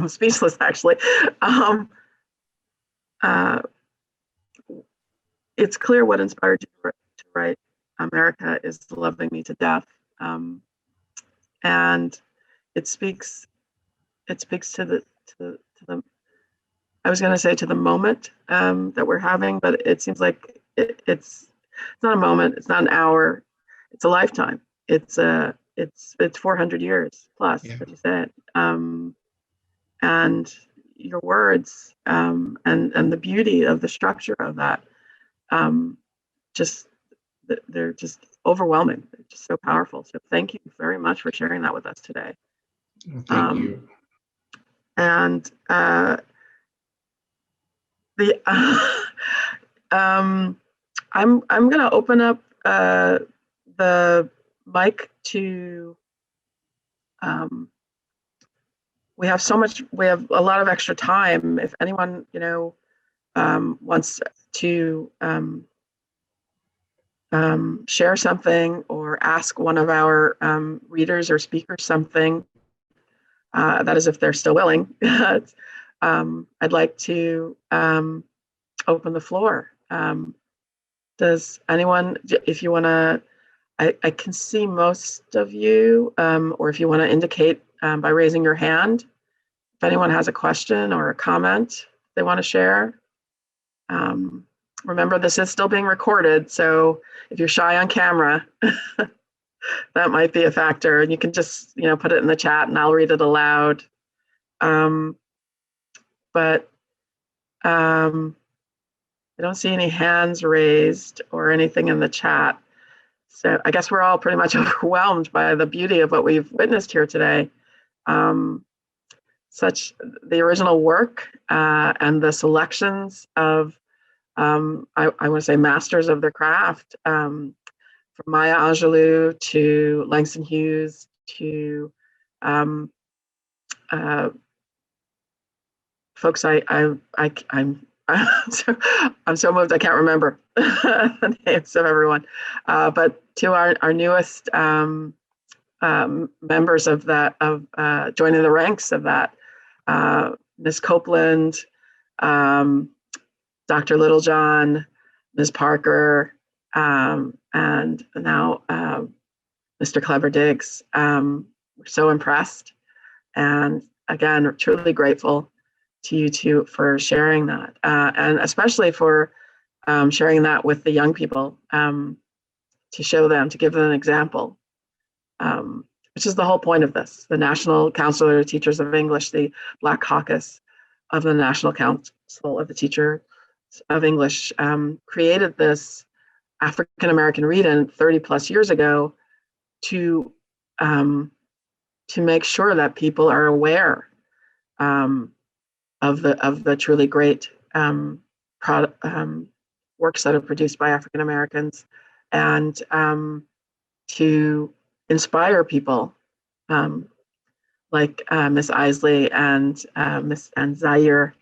speechless, actually. It's clear what inspired you to write America is Loving Me to Death. And it speaks to the I was going to say to the moment that we're having, but it seems like it's not a moment, it's not an hour, it's a lifetime. It's 400 years plus, as you said. And your words and the beauty of the structure of that, they're just overwhelming. They're just so powerful. So thank you very much for sharing that with us today. Well, thank you. And I'm going to open up the mic to. We have a lot of extra time. If anyone wants to share something or ask one of our readers or speakers something, that is, if they're still willing. I'd like to open the floor. Does anyone, if you want to, I can see most of you, or if you want to indicate by raising your hand, if anyone has a question or a comment they want to share. Remember, this is still being recorded, so if you're shy on camera, that might be a factor. And you can just, put it in the chat and I'll read it aloud. But I don't see any hands raised or anything in the chat. So I guess we're all pretty much overwhelmed by the beauty of what we've witnessed here today. Such the original work and the selections of, I want to say, masters of their craft, from Maya Angelou to Langston Hughes to folks I'm so moved I can't remember the names of everyone, but to our newest members of that, joining the ranks of that, Ms. Copeland, Dr. Littlejohn, Ms. Parker, and now Mr. Clever Diggs. We're so impressed, and again, truly grateful to you two for sharing that, and especially for sharing that with the young people, to show them, to give them an example, which is the whole point of this. The National Council of Teachers of English, the Black Caucus of the National Council of the Teachers of English, created this African-American read-in 30 plus years ago to make sure that people are aware of the truly great works that are produced by African Americans, and to inspire people like Miss Isley and Zaire.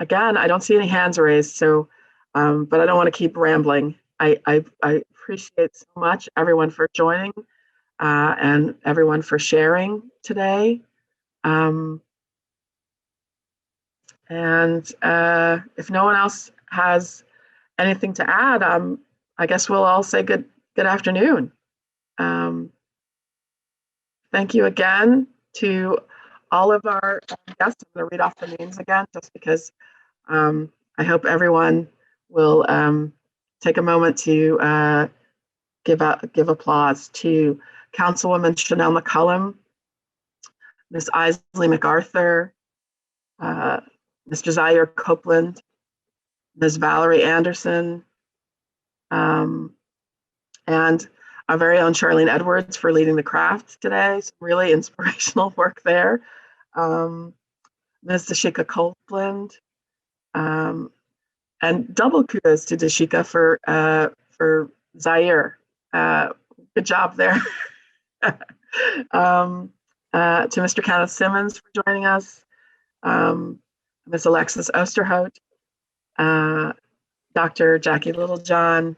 Again, I don't see any hands raised, so but I don't want to keep rambling. I appreciate so much everyone for joining and everyone for sharing today. And if no one else has anything to add, I guess we'll all say good afternoon. Thank you again to all of our guests. I'm going to read off the names again, just because I hope everyone will take a moment to give applause to Councilwoman Chanel McCullum, Ms. Isley MacArthur, Mr. Zaire Copeland, Ms. Valerie Anderson, and our very own Charlene Edwards for leading the craft today. Some really inspirational work there. Ms. Dashika Copeland, and double kudos to Dashika for Zaire. Good job there. To Mr. Kenneth Simmons for joining us. Ms. Alexis Osterhout, Dr. Jackie Littlejohn,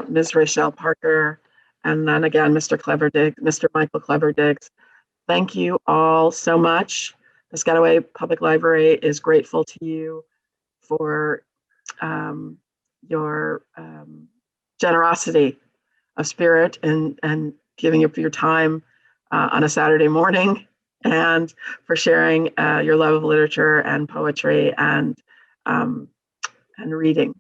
Ms. Rachelle Parker, and then again, Mr. Michael Cleverdiggs. Thank you all so much. Piscataway Public Library is grateful to you for your generosity of spirit and giving up your time on a Saturday morning, and for sharing your love of literature and poetry and reading.